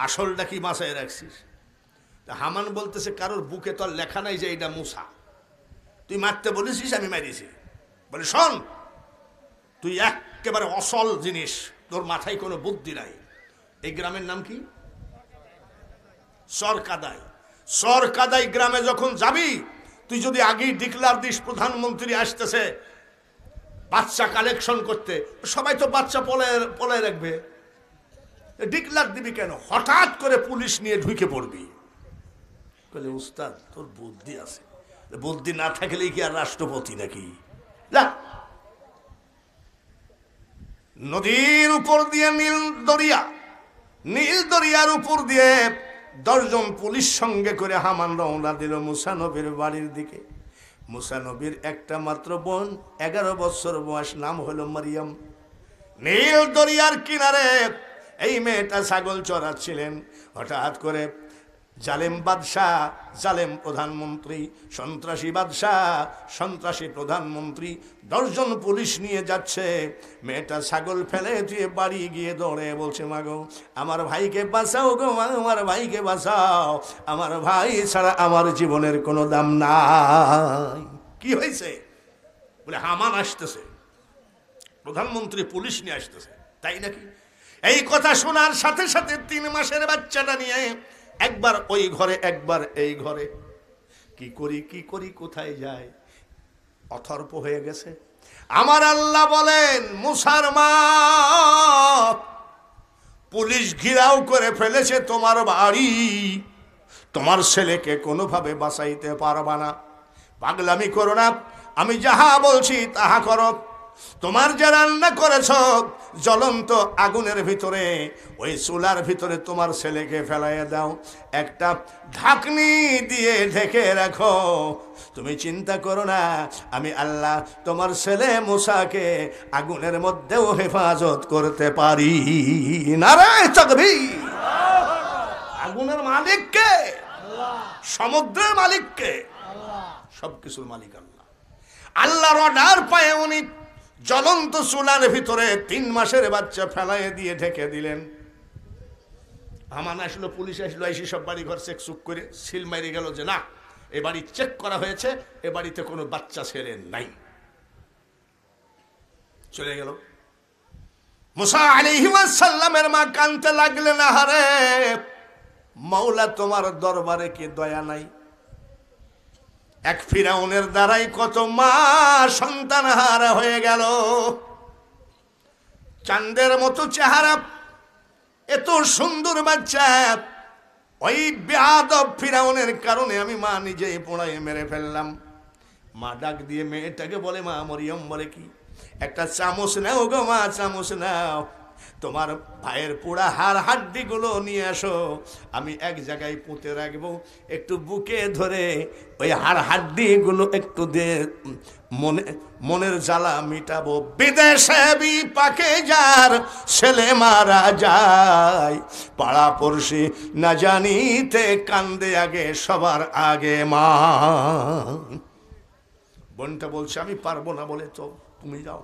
আসলটা কি বাঁচায় রাখছিস? হামান বলতেছে, কারোর বুকে তো লেখা নাই যে এটা মুসা, তুই মারতে বলেছিস, আমি মারিছি। বলে শোন, তুই একেবারে অসল জিনিস, তোর মাথায় কোনো বুদ্ধি নাই। এই গ্রামের নাম কি? সরকাদাই। সরকাদাই গ্রামে যখন যাবি, তুই যদি আগেই ডিক্লার দিস প্রধানমন্ত্রী আসতেছে বাচ্চা কালেকশন করতে, সবাই তো বাচ্চা পলায় রাখবে। ডিক্লার দিবি কেন? হঠাৎ করে পুলিশ নিয়ে ঢুকে পড়বি। বলে উস্তাদ তোর বুদ্ধি আছে, বুদ্ধি না থাকলে কি আর রাষ্ট্রপতি নাকি? নদীর উপর দিয়ে নীল দরিয়া, নীল দরিয়ার উপর দিয়ে 10 জন পুলিশ সঙ্গে করে হামান রওনা দিল মুসা নবীর বাড়ির দিকে। মুসা নবীর একটা মাত্র বোন, 11 বছর বয়স, নাম হলো মারিয়াম। নীল দরিয়ার কিনারে এই মেয়েটা ছাগল চড়াচ্ছিলেন। হঠাৎ করে জালেম বাদশাহ, জালেম প্রধানমন্ত্রী, সন্ত্রাসী বাদশাহ, সন্ত্রাসী প্রধানমন্ত্রী 10 জন পুলিশ নিয়ে যাচ্ছে। মেয়েটা ছাগল ফেলে দিয়ে বাড়ি গিয়ে দৌড়ে বলছে, মাগো আমার ভাইকে বাঁচাও গো, আমার ভাইকে বাঁচাও, আমার ভাই ছাড়া আমার জীবনের কোনো দাম নাই। কি হয়েছে? বলে হামান আসতেছে, প্রধানমন্ত্রী পুলিশ নিয়ে আসতেছে। তাই নাকি? এই কথা শোনার সাথে সাথে 3 মাসের বাচ্চাটা নিয়ে একবার ওই ঘরে, একবার এই ঘরে। কি করি কোথায় যায়, অথর্প হয়ে গেছে। আমার আল্লাহ বলেন, মুসার মা, পুলিশ ঘিরাও করে ফেলেছে তোমার বাড়ি, তোমার ছেলেকে কোনোভাবে বাঁচাইতে পারবা না। পাগলামি করো না, আমি যাহা বলছি তাহা করো। তোমার যে রান্না করেছ জ্বলন্ত আগুনের ভিতরে, ওই চুলার ভিতরে তোমার ছেলেকে ফেলাইয়া দাও, একটা ঢাকনি দিয়ে ঢেকে রাখো। তুমি চিন্তা করো না, আমি আল্লাহ তোমার ছেলে মুসাকে আগুনের মধ্যেও হেফাজত করতে পারি। নারায়ে তাকবীর। আগুনের মালিক কে? সমুদ্রের মালিক কে? সবকিছুর মালিক আল্লাহ। আল্লাহর অর্ডার পায়ে উনি জ্বলন্ত চুলার ভিতরে 3 মাসের বাচ্চা ফেলাইয়ে দিয়ে ঢেকে দিলেন। আমার আসলো, পুলিশ আসলো, এসে সব বাড়ি ঘর চেক চুক করে সিল মারি গেল যে না, এ বাড়ি চেক করা হয়েছে, এ বাড়িতে কোনো বাচ্চা ছেলে নাই। চলে গেল। মুসা আলাইহিস সালামের মা কাঁদতে লাগলেন, আহারে মাওলা তোমার দরবারে কি দয়া নাই? এক ফিরাউনের দ্বারাই কত মা সন্তান হারা হয়ে গেল। চাঁদের মতো চেহারা, এত সুন্দর বাচ্চা, ওই বেয়াদব ফিরাউনের কারণে আমি মা নিজেই পোড়ায় মেরে ফেললাম। মা ডাক দিয়ে মেয়েটাকে বলে, মা মরিয়ম বলে কি, একটা চামচ নাও গো মা, চামচ নাও, তোমার ভাইয়ের পোড়া হাড় হাড্ডি গুলো নিয়ে আসো, আমি এক জায়গায় পুঁতে রাখবো, একটু বুকে ধরে ওই হাড় হাড্ডি গুলো একটু দিয়ে মনের জ্বালা মিটাবো। বিদেশে বিপাকে যার ছেলে মারা যায়, পাড়া পড়শি না জানিতে কান্দে আগে সবার আগে মা। বোনটা বলছে আমি পারবো না বলে, তো তুমি যাও,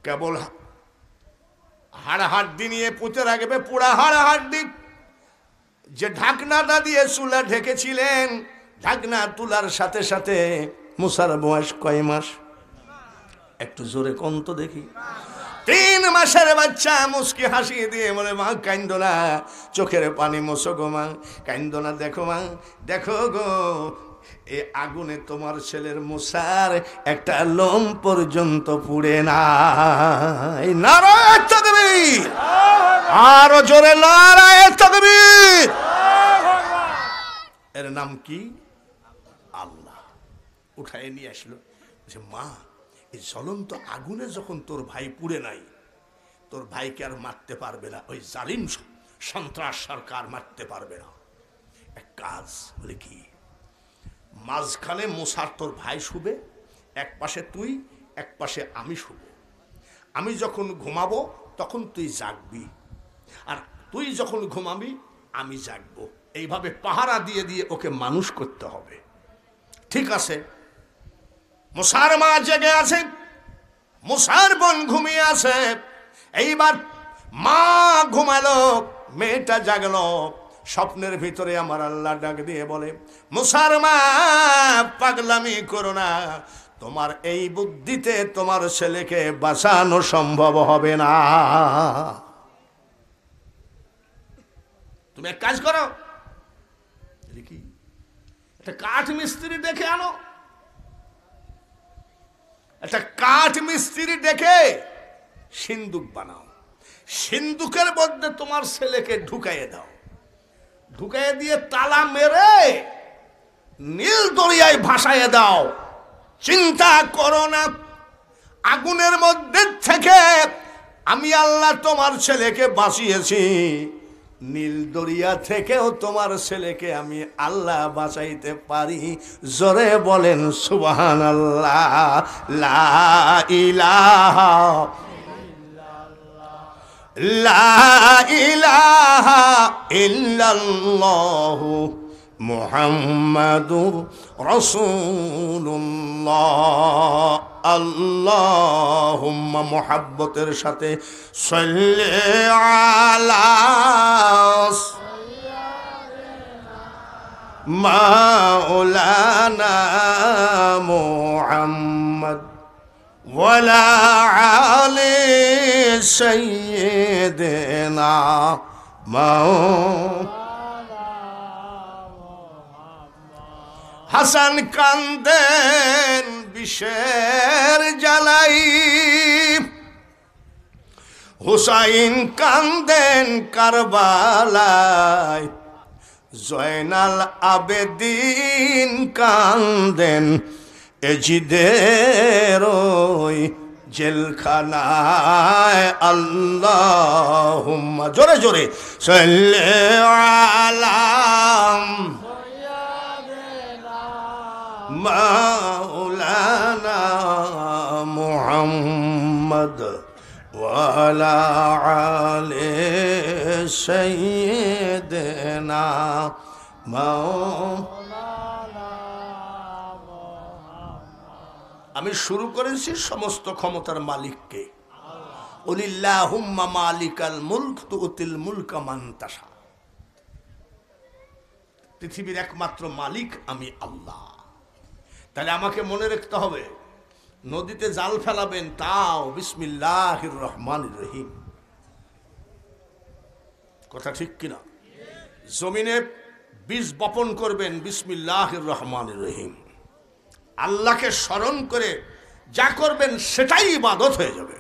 কেবল হাড় হাড্ডি নিয়ে পুঁতে রাখবে, পোড়া হাড় হাড্ডি। যে ঢাকনাটা দিয়ে চুলা ঢেকেছিলেন, ঢাকনা তুলার সাথে সাথে মুসার বয়স কয় মাস? একটু জোরে কোন তো দেখি। 3 মাসের বাচ্চা মুস্কি হাসি দিয়ে বলে, মা কাইন্দো না, চোখের পানি মোছো গো মা, কাইন্দো না, দেখো মা, দেখো গো, এ আগুনে তোমার ছেলের মুসার একটা লোম পর্যন্ত পুড়ে নাই। নারায়ে তাকবীর। আরো জোরে নারায়ে তাকবীর। এর নাম কি? আল্লাহ। উঠায় নিয়ে আসলো, যে মা, এই জ্বলন্ত আগুনে যখন তোর ভাই পুড়ে নাই, তোর ভাইকে আর মারতে পারবে না, ওই জালিম সন্ত্রাস সরকার মারতে পারবে না। এক কাজ, বলে কি, মাঝখানে মুসার তোর ভাই শুবে, এক পাশে তুই, এক পাশে আমি শুব। আমি যখন ঘুমাবো তখন তুই জাগবি, আর তুই যখন ঘুমাবি আমি জাগবো। এইভাবে পাহারা দিয়ে দিয়ে ওকে মানুষ করতে হবে। ঠিক আছে। মুসার মা জেগে আছে, মুসার বোন ঘুমিয়ে আছে। এইবার মা ঘুমালো, মেয়েটা জাগলো। স্বপ্নের ভিতরে আমার আল্লাহ ডাক দিয়ে বলে, মুসার মা, পাগলামি করো না, তোমার এই বুদ্ধিতে তোমার ছেলেকে বাঁচানো সম্ভব হবে না। তুমি এক কাজ করো, কি, একটা কাঠ মিস্ত্রি ডেকে আনো, একটা কাঠ মিস্ত্রি ডেকে সিন্দুক বানাও, সিন্দুকের মধ্যে তোমার ছেলেকে ঢুকাইয়ে দাও, ঢুকাইয়ে দিয়ে তালা মেরে নীল দরিয়ায় ভাসাইয়ে দাও। চিন্তা করো না, আগুনের মধ্যে থেকে আমি আল্লাহ তোমার ছেলেকে বাঁচিয়েছি, নীল দরিয়া থেকেও তোমার ছেলেকে আমি আল্লাহ বাঁচাইতে পারি। জোরে বলেন সুবহানাল্লাহ। লা ইলাহা লা ইলাহা ইল্লাল্লাহু মুহাম্মাদুর রাসূলুল্লাহ। আল্লাহুম্মা মুহাব্বতের সাথে সাল্লি আলা মাওলানা মুহাম্মদ ওয়ালা আলি সাইয়্যিদিনা হাসান কান্দেন বিষের জ্বালাই, হুসাইন কান্দেন কারবালায়, জয়নাল আবেদিন কান্দেন এজিদের ওই জেলখানায়। আল্লাহুম্মা, জোরে জোরে, সাল্লি আলা মাওলানা মুহাম্মদ ওয়া আলা আলি সাইয়্যিদিনা মাওলানা। আমি শুরু করেছি সমস্ত ক্ষমতার মালিককে, কুলিল্লাহুম্মা মালিকাল মুলক তুতিল মুলকা মান তাশা। পৃথিবীর একমাত্র মালিক আমি আল্লাহ। তাহলে আমাকে মনে রাখতে হবে, নদীতে জাল ফেলাবেন তাও বিসমিল্লাহির রহমানির রহিম। কথা ঠিক কিনা? জমিনে বীজ বপন করবেন বিসমিল্লাহির রহমানির রহিম। আল্লাহকে স্মরণ করে যা করবেন সেটাই ইবাদত হয়ে যাবে।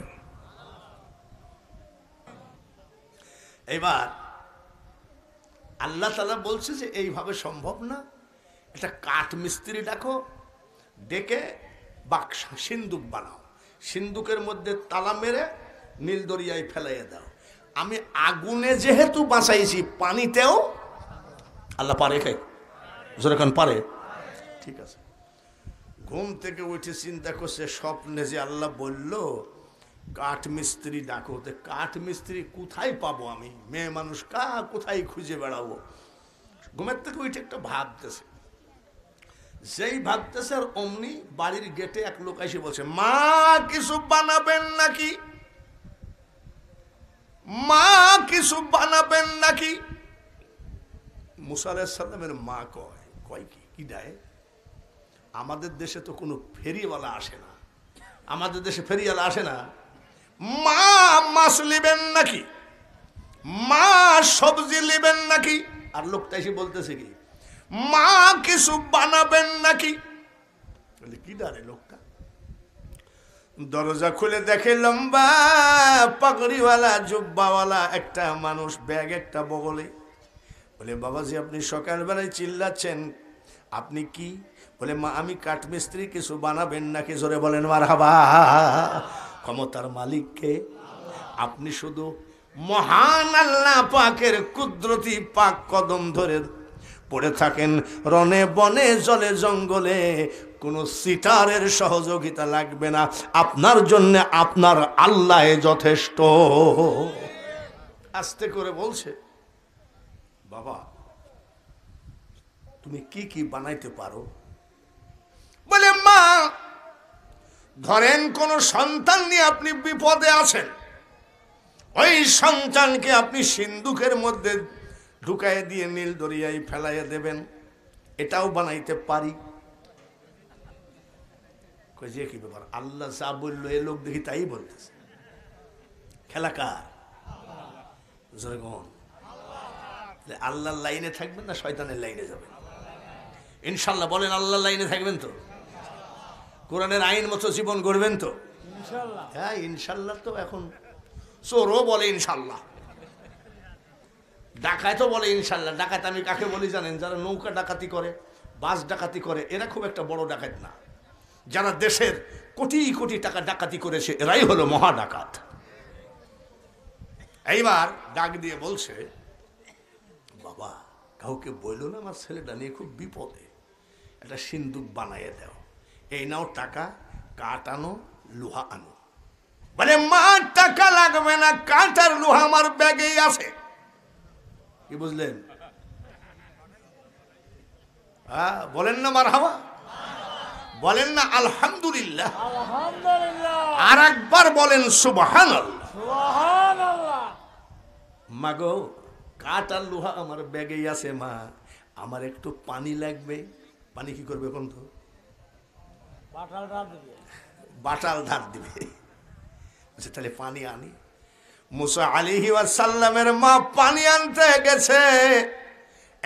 এবার আল্লাহ তাআলা বলছে যে এইভাবে সম্ভব না, একটা কাঠ মিস্ত্রি ডাকো, ডেকে বাক্স সিন্দুক বানাও, সিন্দুকের মধ্যে তালা মেরে নীল দরিয়ায় ফেলাইয়া দাও। আমি আগুনে যেহেতু বাঁচাইছি, পানিতেও আল্লাহ পারে। খাই জোরে কান পারে। ঠিক আছে। ঘুম থেকে উঠে চিন্তা করছে, স্বপ্নে যে আল্লাহ বলল কাঠ মিস্ত্রি ডাকো, তো কাঠ মিস্ত্রি কোথায় পাবো আমি? মেয়ে মানুষ কোথায় খুঁজে বেড়াবো? ঘুমের থেকে উঠে একটা ভাবতেছে, যেই ভাবতেছে আর অমনি বাড়ির গেটে এক লোক এসে বলছে, মা কিছু বানাবেন নাকি? মা কিছু বানাবেন নাকি? মুসা আলাইহিস সালামের মা কয় কি দেয়? আমাদের দেশে তো কোনো ফেরিওয়ালা আসে না, আমাদের দেশে ফেরিওয়ালা আসে না। মা মাছ নেবেন নাকি? মা সবজি নেবেন নাকি? আর লোকটা এসে বলতেছে কি, মা কিছু বানাবেন নাকি? বলে কি ডারে লোকটা? দরজা খুলে দেখে লম্বা পাগড়িওয়ালা জুব্বাওয়ালা একটা মানুষ, ব্যাগ একটা বগলে। বলে বাবাজি আপনি সকালবেলায় চিল্লাচ্ছেন, আপনি কি? বলে মা আমি কাঠমিস্ত্রি, কিছু বানাবেন নাকি? জোরে বলেন মারহাবা। ক্ষমতার মালিককে আপনি শুধু মহান আল্লাহ পাকের কুদরতি পাক কদম ধরে পড়ে থাকেন, রনে বনে জলে জঙ্গলে কোনো সিটারের সহযোগিতা লাগবে না, আপনার জন্য আপনার আল্লাহ যথেষ্ট। আস্তে করে বলছে, বাবা তুমি কি কি বানাইতে পারো? বলে মা ধরেন কোন সন্তান নিয়ে আপনি বিপদে আছেন, ওই সন্তানকে আপনি সিন্দুকের মধ্যে ঢুকাই দিয়ে নীল দরিয়ায় ফেলাইয়া দেবেন, এটাও বানাইতে পারি। যে কি ব্যাপার, আল্লাহ যা বললো এ লোক দেখি তাই বলতেছে। খেলা কার? আল্লাহর লাইনে থাকবেন না শয়তানের লাইনে যাবেন? ইনশাল্লাহ বলেন আল্লাহর লাইনে থাকবেন তো? কোরআনের আইন মতো জীবন গড়বেন তো? হ্যাঁ ইনশাল্লাহ। তো এখন চোরও বলে ইনশাল্লাহ, ডাকায় তো বলে ইনশাল্লাহ। ডাকাত আমি কাকে বলি জানেন? যারা নৌকা ডাকাতি করে, বাস ডাকাতি করে, এরা খুব একটা বড় ডাকাত না। যারা দেশের কোটি কোটি টাকা ডাকাতি করেছে এরাই হলো মহা ডাকাত। এইবার ডাক দিয়ে বলছে, বাবা কাউকে বললো না আমার ছেলেটা নিয়ে খুব বিপদে, একটা সিন্দুক বানাইয়ে দাও, এই নাও টাকা, কাঠ আনো, লোহা আনো। বলে মা টাকা লাগবে না, কাঠ আর লোহা আমার ব্যাগেই আছে। কি বুঝলেন? বলেন না মারহাবা, বলেন না আলহামদুলিল্লাহ, আর একবার বলেন সুবহানাল্লাহ। মাগো কাঠ আর লোহা আমার ব্যাগেই আছে, মা আমার একটু পানি লাগবে। পানি কি করবে কোন? তো বাটাল ধার দিবে। তাহলে পানি আনি। মুসা আলাইহিস সালামের মা পানি আনতে গেছে,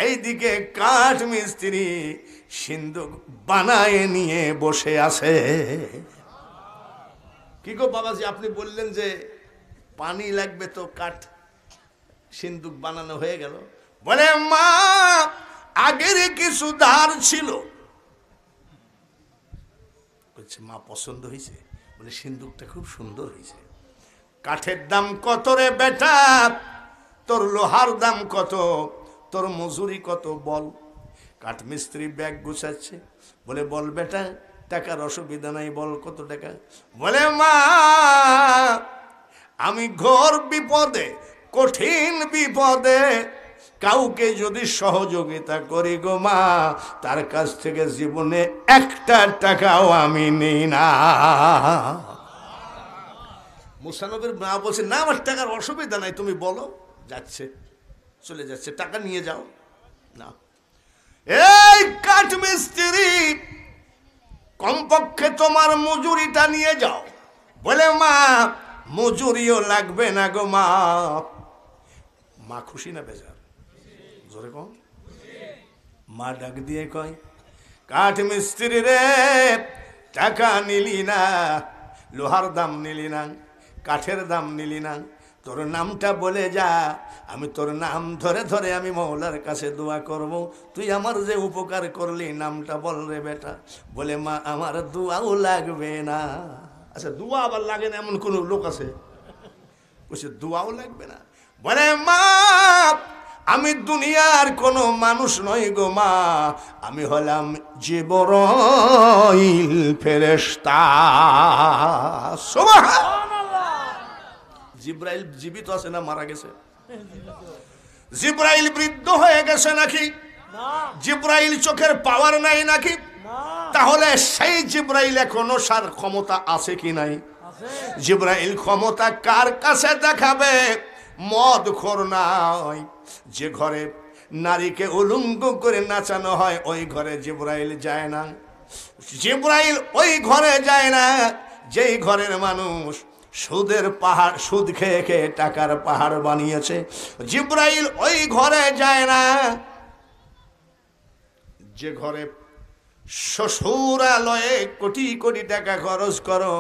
এইদিকে কাঠ মিস্ত্রি সিন্ধুক বানায় নিয়ে বসে আছে। কি গো বাবাজি, আপনি বললেন যে পানি লাগবে, তো কাঠ সিন্ধুক বানানো হয়ে গেল। বলে মা আগের কিছু ধার ছিল। বলছে মা পছন্দ হয়েছে? বলে সিন্ধুকটা খুব সুন্দর হয়েছে। কাঠের দাম কত রে বেটা, তোর লোহার দাম কত, তোর মজুরি কত বল। কাঠ মিস্ত্রি ব্যাগ গুছাচ্ছে। বলে বল বেটা, টাকার অসুবিধা নাই, বল কত টাকা। বলে মা আমি ঘোর বিপদে, কঠিন বিপদে কাউকে যদি সহযোগিতা করি গো মা, তার কাছ থেকে জীবনে একটা টাকাও আমি নেই না। মুসা নবীর মা বলছে না আমার টাকার অসুবিধা নাই, তুমি বলো। যাচ্ছে, চলে যাচ্ছে, টাকা নিয়ে যাও না। এই কাঠ মিস্ত্রি কমপক্ষে তোমার মজুরিটা নিয়ে যাও। বলে মা মজুরিও লাগবে না গো মা। মা খুশি না বেজার? জোরে কম। মা ডাক দিয়ে কয় কাঠ মিস্ত্রি রে, টাকা নিলি না, লোহার দাম নিলি না, কাঠের দাম নিলি না, তোর নামটা বলে যা, আমি তোর নাম ধরে ধরে আমি মওলার কাছে দোয়া করব। তুই আমার যে উপকার করলি নামটা বল রে বেটা। বলে মা আমার দোয়াও লাগবে না। আচ্ছা দোয়া আবার লাগে না এমন কোন লোক আছে? বলছে দোয়াও লাগবে না। বলে মা আমি দুনিয়ার কোনো মানুষ নই গো মা, আমি হলাম জিবরাইল ফেরেশতা। সুবহানাল্লাহ। জিবরাইল জীবিত আছে না মারা গেছে? জিবরাইল বৃদ্ধ হয়ে গেছে নাকি? জিবরাইল চোখের পাওয়ার নাই নাকি? তাহলে সেই জিবরাইল এখনো সার ক্ষমতা আছে কি নাই? জিবরাইল ক্ষমতা কার কাছে দেখাবে? মদ খোর নয়। যে ঘরে নারীকে উলঙ্গ করে নাচানো হয় ওই ঘরে জিবরাইল যায় না। জিবরাইল ওই ঘরে যায় না যেই ঘরের মানুষ সুদের পাহাড়, সুদ খেয়ে খেয়ে টাকার পাহাড় বানিয়েছে। জিবরাইল ওই ঘরে যায় না যে ঘরে শ্বশুরালয়ে কোটি কোটি টাকা খরচ করো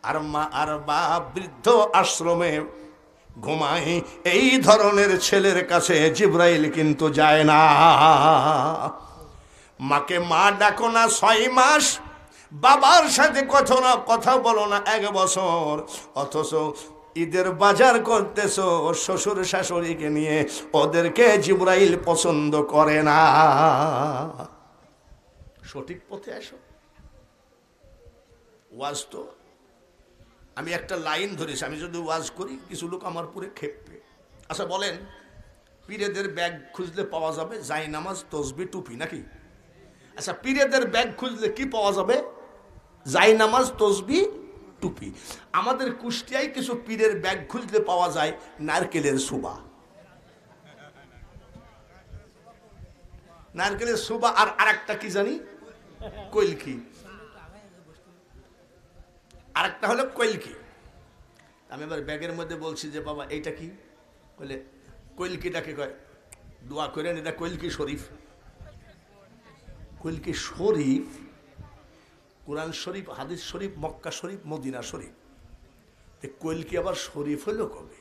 আর মা আর বাপ বৃদ্ধ আশ্রমে ঘুমায়, এই ধরনের ছেলের কাছে জিবরাইল কিন্তু যায় না। মাকে মা ডাকো না 6 মাস, বাবার সাথে কথা বলো না 1 বছর, অথচ ঈদের বাজার করতেছো শ্বশুর শাশুড়িকে নিয়ে, ওদেরকে জিবরাইল পছন্দ করে না। সঠিক পথে আসো। ওয়াজ তো আমি একটা লাইন ধরেছি, আমি যদি ওয়াজ করি কিছু লোক আমার পুরে খেপবে। আচ্ছা বলেন, পীরেদের ব্যাগ খুঁজলে পাওয়া যাবে জাই নামাজ, তসবি, টুপি নাকি? আচ্ছা পীরেদের ব্যাগ খুঁজলে কি পাওয়া যাবে? জাই নামাজ, তসবি, টুপি। আমাদের কুষ্টিয়ায় কিছু পীরের ব্যাগ খুঁজলে পাওয়া যায় নারকেলের সুবা। নারকেলের সুবা আর আরেকটা কি জানি, কৈলকি। আরেকটা হলো কৈলকি। আমি এবার ব্যাগের মধ্যে বলছি যে বাবা এইটা কি? বলে কৈলকিটাকে কয় দোয়া করেন, এটা কৈলকি শরীফ। কৈলকি শরীফ কোরআন শরীফ, হাদিস শরীফ, মক্কা শরীফ, মদিনা শরীফ। কৈলকি আবার শরীফ হলো কবে?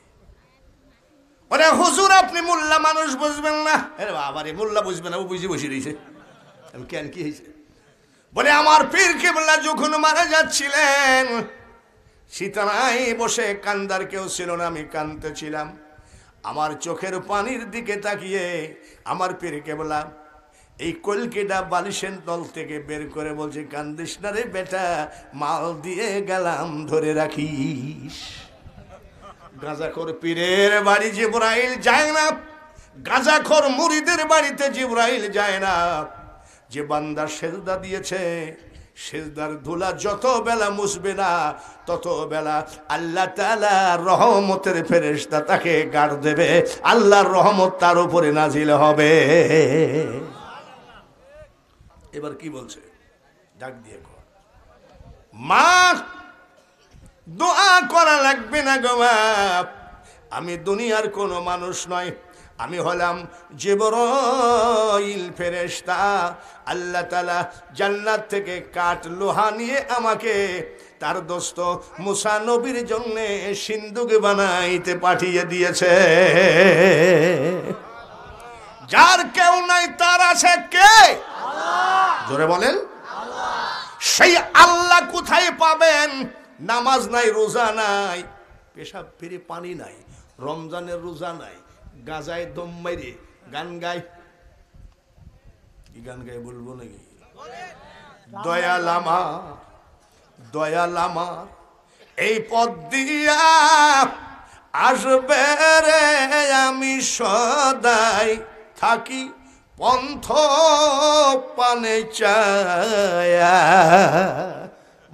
ওরে হুজুর আপনি মোল্লা মানুষ বুঝবেন না। আরে বাবা রে, মোল্লা বুঝবে না, ও বুঝে বসে রয়েছে। আমি কেন কি হয়েছে? বলে আমার পীর কেবলা যখন মারা যাচ্ছিলেন সীতানাই বসে কান্দার কেউ ছিল না, আমি কাঁদতেছিলাম। আমার চোখের পানির দিকে তাকিয়ে আমার পীর কেবলা এই কলকিটা বালিশের তল থেকে বের করে বলছে কান্দিস না রে বেটা, মাল দিয়ে গেলাম ধরে রাখিস। গাঁজাখোর পীরের বাড়ি জিবরাইল যায় না, গাঁজাখোর মুরিদের বাড়িতে জিবরাইল যায় না। যে বান্দা সেজদা দিয়েছে সেজদার ধুলা যত বেলা মুছবে না তত বেলা আল্লাহ তাআলা রহমতের ফেরেশতা তাকে গাড় দেবে, আল্লাহর রহমত তার উপরে নাজিল হবে। এবার কি বলছে? ডাক দিয়ে কর মা দোয়া করা লাগবে না গো মা, আমি দুনিয়ার কোনো মানুষ নয়, আমি হলাম জিবরাইল ফেরেশতা। আল্লাহ তাআলা জান্নাত থেকে কাঠ লোহা নিয়ে আমাকে তার দোস্ত মুসা নবীর জন্য সিন্দুক বানাইতে পাঠিয়ে দিয়েছে। যার কেউ নাই তার আছে কে? জোরে বলেন। সেই আল্লাহ কোথায় পাবেন? নামাজ নাই, রোজা নাই, পেশাব ফিরে পানি নাই, রমজানের রোজা নাই, গাজায় দম মেরে গান গায়। কি গান গায় বলবো নাকি? দয়াল আমার, দয়াল আমার এই পথ দিয়া আসবে রে, আমি সদাই থাকি পন্থ পানে চায়া।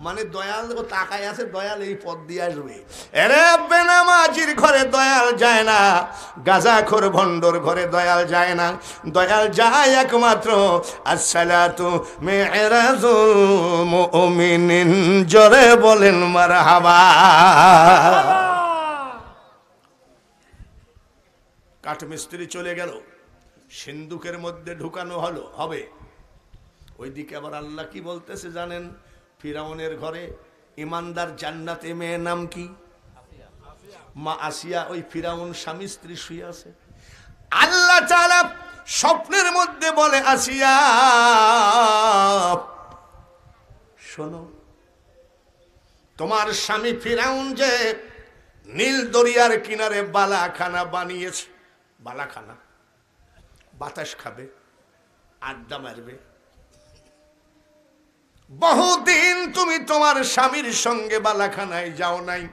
মানে দয়াল ও তাকায় আছে, দয়াল এই পথ দিয়ে আসবে। এরে বেনামাজির ঘরে দয়াল যায় না, গাঁজাখোর ভণ্ডর ঘরে দয়াল যায় না। দয়াল যায় একমাত্র আসসালাতু মিরাজুল মুমিনিন। জোরে বলেন মারহাবা। কাঠমিস্ত্রি চলে গেল, সিন্দুকের মধ্যে ঢুকানো হবে। ওইদিকে আবার আল্লাহ কি বলতেছে জানেন? ফিরাউনের ঘরে ইমানদার জান্নাতে মেয়ে নাম কি? মা আসিয়া। ওই ফিরাউন স্বামী স্ত্রী শুয়ে আছে। আল্লাহ তাআলা স্বপ্নের মধ্যে বলে, আসিয়া শোনো, তোমার স্বামী ফিরাউন যে নীল দরিয়ার কিনারে বালাখানা বানিয়েছে, বালাখানা, বাতাস খাবে, আড্ডা মারবে। বহুদিন তুমি তোমার স্বামীর সঙ্গে বালাখানায় যাও নাই।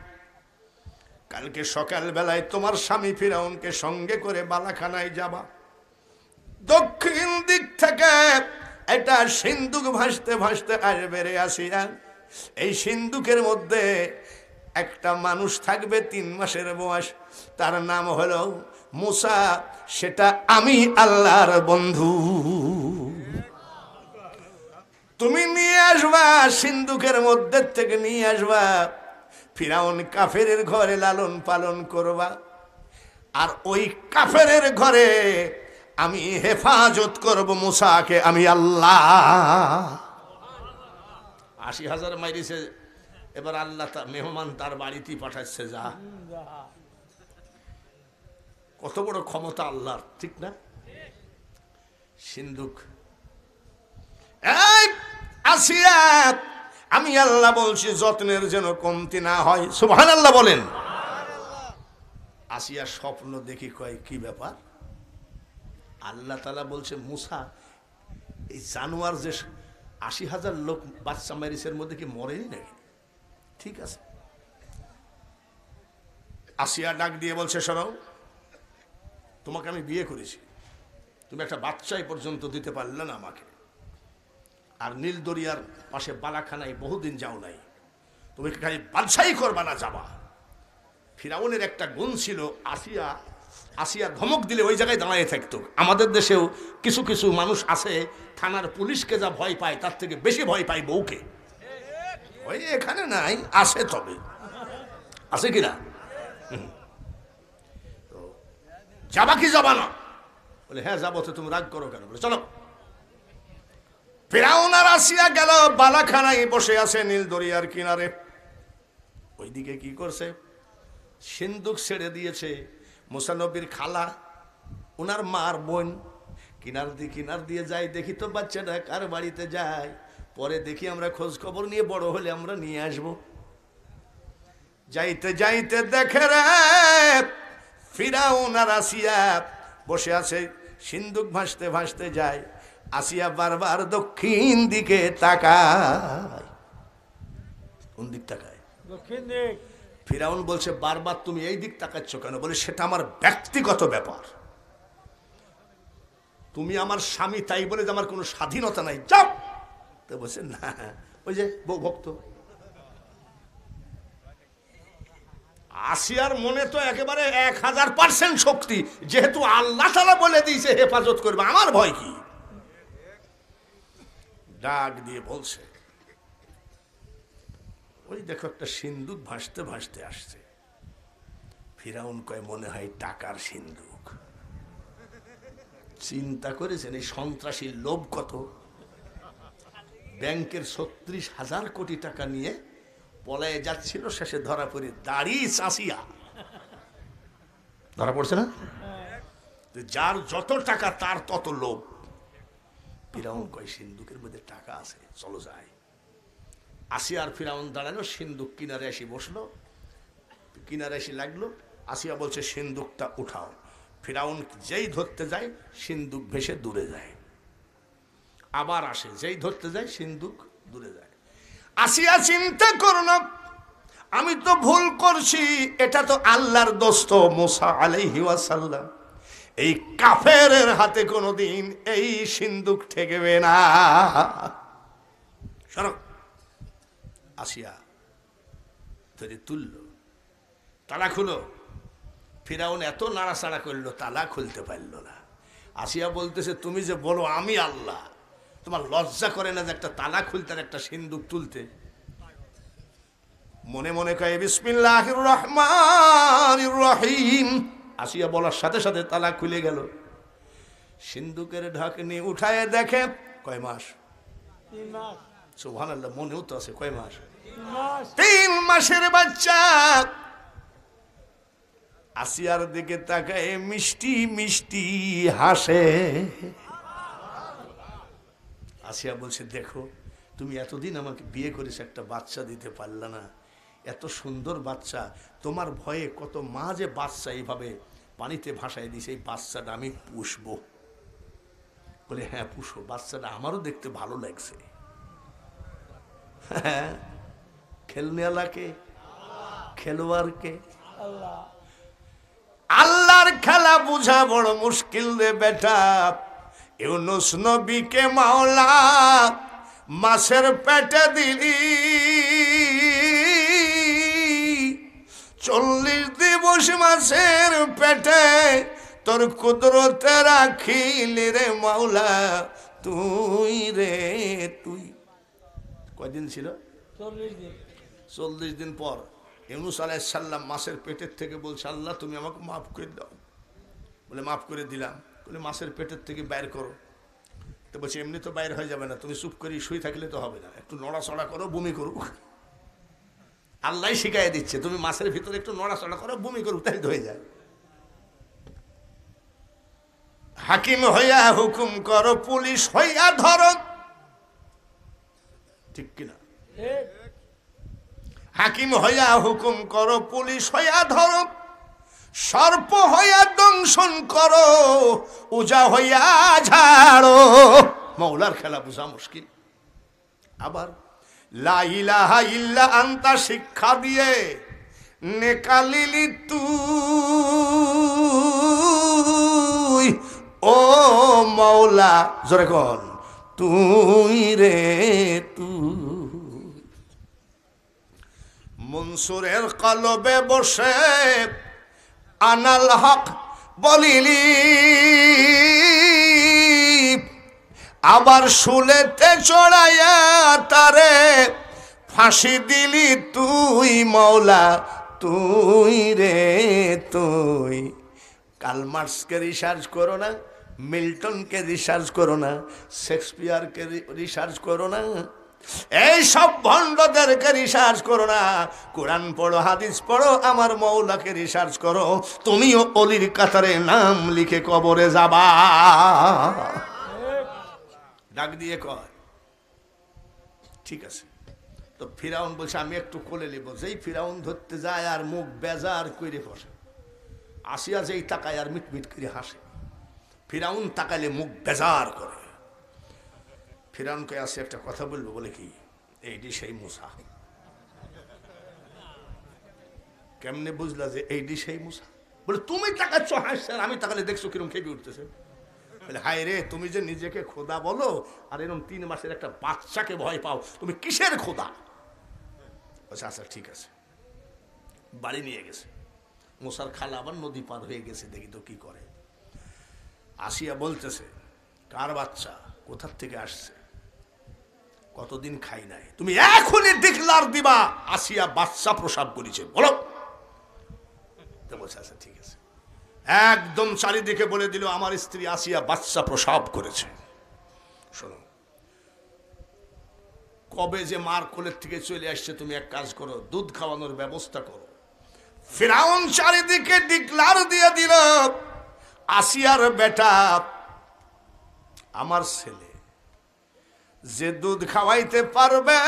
কালকে সকাল বেলায় তোমার স্বামী ফিরাউনকে সঙ্গে করে বালাখানায় যাবা। দক্ষিণ দিক থেকে এটা সিন্দুক ভাসতে ভাসতে আসবে রে আসিয়া। এই সিন্দুকের মধ্যে একটা মানুষ থাকবে 3 মাসের বয়স, তার নাম হলো মুসা। সেটা আমি আল্লাহর বন্ধু। তুমি নিয়ে আসবা, সিন্দুকের মধ্যে থেকে নিয়ে আসবা। ফিরাউন কাফেরের ঘরে লালন পালন করবা, আর ওই কাফেরের ঘরে আমি হেফাজত করব মুসাকে, আমি আল্লাহ। 80,000 মাইরিছে, এবার আল্লাহ মেহমান তার বাড়িতেই পাঠাচ্ছে। যা, কত বড় ক্ষমতা আল্লাহর, ঠিক না? সিন্দুক আসিয়া, আমি আল্লাহ বলছি যত্নের যেন কমতি না হয়। সুবহানাল্লাহ বলেন। আসিয়া স্বপ্ন দেখি কয়, কি ব্যাপার? আল্লাহ তাআলা বলছে, মুসা এই জানোয়ার যে 80,000 লোক বাচ্চা মেরিসের মধ্যে কি মরেনি নাকি? ঠিক আছে। আসিয়া ডাক দিয়ে বলছে, শোনো, তোমাকে আমি বিয়ে করেছি, তুমি একটা বাচ্চাই পর্যন্ত দিতে পারলে না আমাকে। আর নীল দরিয়ার পাশে বালাখানায় বহুদিন যাও নাই, তুমি খালি বাদশাহী করবা না, যাবা। ফিরাউনের একটা গুণ ছিল, আসিয়া ধমক দিলে ওই জায়গায় দাঁড়িয়ে থাকতো। আমাদের দেশেও কিছু কিছু মানুষ আছে, থানার পুলিশকে যা ভয় পায় তার থেকে বেশি ভয় পায় বউকে। ওই এখানে নাই, আছে, তবে আছে কিনা? যাবা কি যাবা না? বলে হ্যাঁ যাবো। তো তুমি রাগ করো কেন? বলে চলো। ফিরাউন আর আসিয়া গেল, বালাখানায় বসে আছে নীল দরিয়ার কিনারে। ওইদিকে কি করছে? সিন্দুক ছেড়ে দিয়েছে। মুসা নবীর খালা, ওনার মার বোন কিনার দিয়ে যায়, দেখি তো বাচ্চাটা কার বাড়িতে যায়। পরে দেখি আমরা খোঁজ খবর নিয়ে বড় হলে আমরা নিয়ে আসবো। যাইতে যাইতে দেখে রে ফিরাউন আর আসিয়া বসে আছে, সিন্দুক ভাসতে ভাসতে যায়। আসিয়া বারবার দক্ষিণ দিকে তাকায়। কোন দিক তাকায়? দক্ষিণ দিক। ফিরাউন বলছে, বারবার তুমি এই দিক তাকাচ্ছ কেন? বলে সেটা আমার ব্যক্তিগত ব্যাপার, তুমি আমার স্বামী, তাই বলে যে আমার কোনো স্বাধীনতা নাই, যাও। তো বলছে না, ওই যে বউ ভক্ত। আসিয়ার মনে তো একেবারে 1000% শক্তি, যেহেতু আল্লাহ তাআলা বলে দিয়েছে হেফাজত করবে, আমার ভয় কি? ডাক দিয়ে বলছে, ওই দেখো একটা সিন্দুক ভাসতে ভাসতে আসছে। ফিরাউন কয়, মনে হয় টাকার সিন্দুক। চিন্তা করেছেন এই সন্ত্রাসীর লোভ কত? ব্যাংকের ৩৬,০০০ কোটি টাকা নিয়ে পলায়ে যাচ্ছিল, শেষে ধরা পড়ে দাড়ি চাষিয়া ধরা পড়ছে না? যার যত টাকা তার তত লোভ। ফিরাউন কয় সিন্ধুকের মধ্যে টাকা আছে, চলো যাই। আসিয়া আর ফিরাউন দাঁড়ালো, সিন্ধুক কিনারে এসে বসলো, কিনারে এসে লাগলো। আসিয়া বলছে সিন্ধুকটা উঠাও। ফিরাউন যেই ধরতে যায় সিন্ধুক ভেসে দূরে যায়, আবার আসে, যেই ধরতে যায় সিন্ধুক দূরে যায়। আসিয়া চিন্তা করল আমি তো ভুল করছি, এটা তো আল্লাহর দোস্ত মুসা আলাইহি ওয়াসাল্লাম, এই কাফেরের হাতে কোনোদিন এই সিন্ধুক ঠেকবে না। শোনো, আসিয়া ধরে তুলল, তালা খুলো। ফিরাউন এত নাড়াচাড়া করলো, তালা খুলতে পারল না। আসিয়া বলতেছে তুমি যে বলো আমি আল্লাহ, তোমার লজ্জা করে না যে একটা তালা খুলতে আর একটা সিন্ধুক তুলতে? মনে মনে কয় বিসমিল্লাহির রহমানির রহিম। আসিয়া বলার সাথে সাথে তালা খুলে গেল। সিন্ধুকের ঢাকনি উঠায় দেখে কয় মাস? 3 মাস। সুবহানাল্লাহ, মনেও তো আছে কয় মাস? 3 মাস। 3 মাসের বাচ্চা। আসিয়ার দিকে তাকায় মিষ্টি মিষ্টি হাসে। আসিয়া বলছে দেখো, তুমি এতদিন আমাকে বিয়ে করেছো, একটা বাচ্চা দিতে পারলা না, এত সুন্দর বাচ্চা, তোমার ভয়ে কত মা যে বাচ্চা এইভাবে পানিতে ভাসায় দিছে, এই বাচ্চাটা আমি পুষবো। বলে হ্যাঁ পুষো, বাচ্চাটা আমারও দেখতে ভালো লাগছে। হ্যাঁ, খেলনেওয়ালাকে, খেলোয়াড়কে, আল্লাহ। আল্লাহর খেলা বুঝা বড় মুশকিল রে বেটা। ইউনুস নবীকে মাওলা মাছের পেটে দিলি, 40 দিবস মাছের পেটে তোর কুদরতে রাখিলি রে মাওলা। তুই রে তুই কয়দিন ছিল? 40 দিন। 40 দিন পর ইউনুস আলাইহিস সালাম মাছের পেটের থেকে বলছে আল্লাহ তুমি আমাকে মাফ করে দাও। বলে মাফ করে দিলাম। বলে মাছের পেটের থেকে বাইর করো। তো বলছে এমনি তো বাইর হয়ে যাবে না, তুমি চুপ করে শুয়ে থাকলে তো হবে না, একটু নড়াচড়া করো, বমি করুক। আল্লাহ শিখাই দিচ্ছে তুমি মাছের ভিতরে একটু নড়াচড়া করো, বমি করুক, তাই তো হয়ে যায়। হাকিম হইয়া হুকুম করো, পুলিশ হইয়া ধরো, ঠিক কিনা? হাকিম হইয়া হুকুম করো, পুলিশ হইয়া ধরো, সর্প হইয়া দংশন করো, উজা হইয়া ঝাড়ো। মৌলার খেলা বুঝা মুশকিল। আবার লা ইলাহা ইল্লা আনতা শিক্ষা দিয়ে নেকালিলি তুই, ও মৌলা জোরে কোন তুই রে তুই। মনসুরের কলবে বসে আনাল হক বলিলি, আবার শুলেতে চড়াইয়া তারে ফাঁসি দিলি তুই মৌলা তুই রে তুই। কার্ল মার্কসকে রিসার্চ করো না, মিল্টনকে রিসার্চ করো না, শেক্সপিয়ারকে রিসার্চ করো না, এই সব ভণ্ডদেরকে রিসার্চ করো না। কোরআন পড়ো, হাদিস পড়ো, আমার মৌলাকে রিসার্চ করো, তুমিও অলির কাতারে নাম লিখে কবরে যাবা। ডাক দিয়ে কয় ঠিক আছে। তো ফিরাউন বলছে আমি একটু কোলে নেব। যেই ফিরাউন ধরতে যায় আর মুখ বেজার করে বসে, আসিয়া যেই তাকায় আর মিটমিট করে হাসে। ফিরাউন তাকাইলে মুখ বেজার করে। ফিরাউনকে আসে একটা কথা বলবো। বলে কি? এইটি সেই মুসা। কেমনে বুঝলা যে এইটি সেই মুসা? বলে তুমি তাকাচ্ছ হাসছেন, আমি তাকালে দেখছো কিরম খেপে উঠতেছে। বলে হায় রে, তুমি যে নিজেকে খোদা বলো আর এরকম 3 মাসের একটা বাচ্চাকে ভয় পাও, তুমি কিসের খোদা? বলছে আচ্ছা ঠিক আছে। বাড়ি নিয়ে গেছে। মুসার খালা আবার নদী পার হয়ে গেছে, দেখি তো কি করে। আসিয়া বলতেছে কার বাচ্চা, কোথার থেকে আসছে, কতদিন খাই নাই, তুমি এখনই ডিক্লার দিবা আসিয়া বাচ্চা প্রসব করেছে, বলো। তো বলছে আচ্ছা ঠিক আছে। একদম চারিদিকে বলে দিল আমার স্ত্রী আসিয়া বাচ্চা প্রসব করেছে। শোনো, কবে যে মার কোলের থেকে চলে আসছে, তুমি এক কাজ করো, দুধ খাওয়ানোর ব্যবস্থা করো। ফিরাউন চারিদিকে ডিক্লার দিয়ে দিল, আসিয়ার বেটা আমার ছেলে, যে দুধ খাওয়াইতে পারবে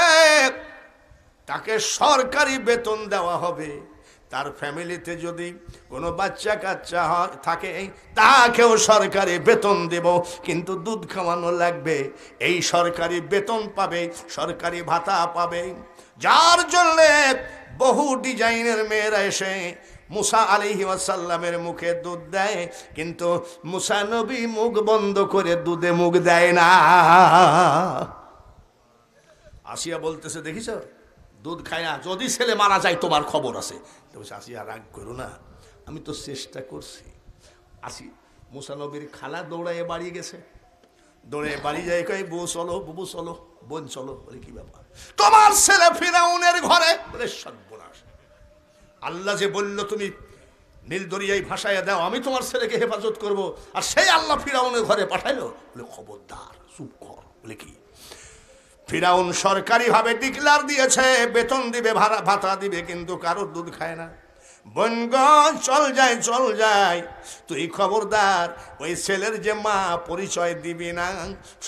তাকে সরকারি বেতন দেওয়া হবে। তার ফ্যামিলিতে যদি কোনো বাচ্চা কাচ্চা থাকে তাকেও সরকারি বেতন দেব, কিন্তু দুধ খাওয়ানো লাগবে। এই সরকারি বেতন পাবে, সরকারি ভাতা পাবে। যার জন্য বহু ডিজাইনের মেয়েরা এসে মুসা আলাইহি ওয়াসাল্লামের মুখে দুধ দেয়, কিন্তু মুসা নবী মুখ বন্ধ করে দুধে মুখ দেয় না। আসিয়া বলতেছে, দেখিস দুধ খায় না, যদি ছেলে মারা যায় তোমার খবর আছে। আসিয়া রাগ করো না, আমি তো চেষ্টা করছি। মুসা নবীর খালা দৌড়াইয়ে বাড়ি গেছে, দৌড়ে বাড়ি যায়, কই বউ চলো, বুবু চলো, বোন চলো। বলে কি ব্যাপার, তোমার ছেলে ফিরাউনের ঘরে। বলে সর্বনাশ, আল্লাহ যে বলল তুমি নীল দরিয়ায় ভাসাইয়া দাও, আমি তোমার ছেলেকে হেফাজত করব, আর সেই আল্লাহ ফিরাউনের ঘরে পাঠাইলো। বলে খবরদার, চুপ কর। বলে কি, ফিরাউন সরকারি ভাবে ডিক্লার দিয়েছে বেতন দিবে, ভাতা দিবে, কিন্তু কারোর দুধ খায় না। বনগ চল যায়, চল যায়, তুই খবরদার ওই ছেলের যে মা পরিচয় দিবি না,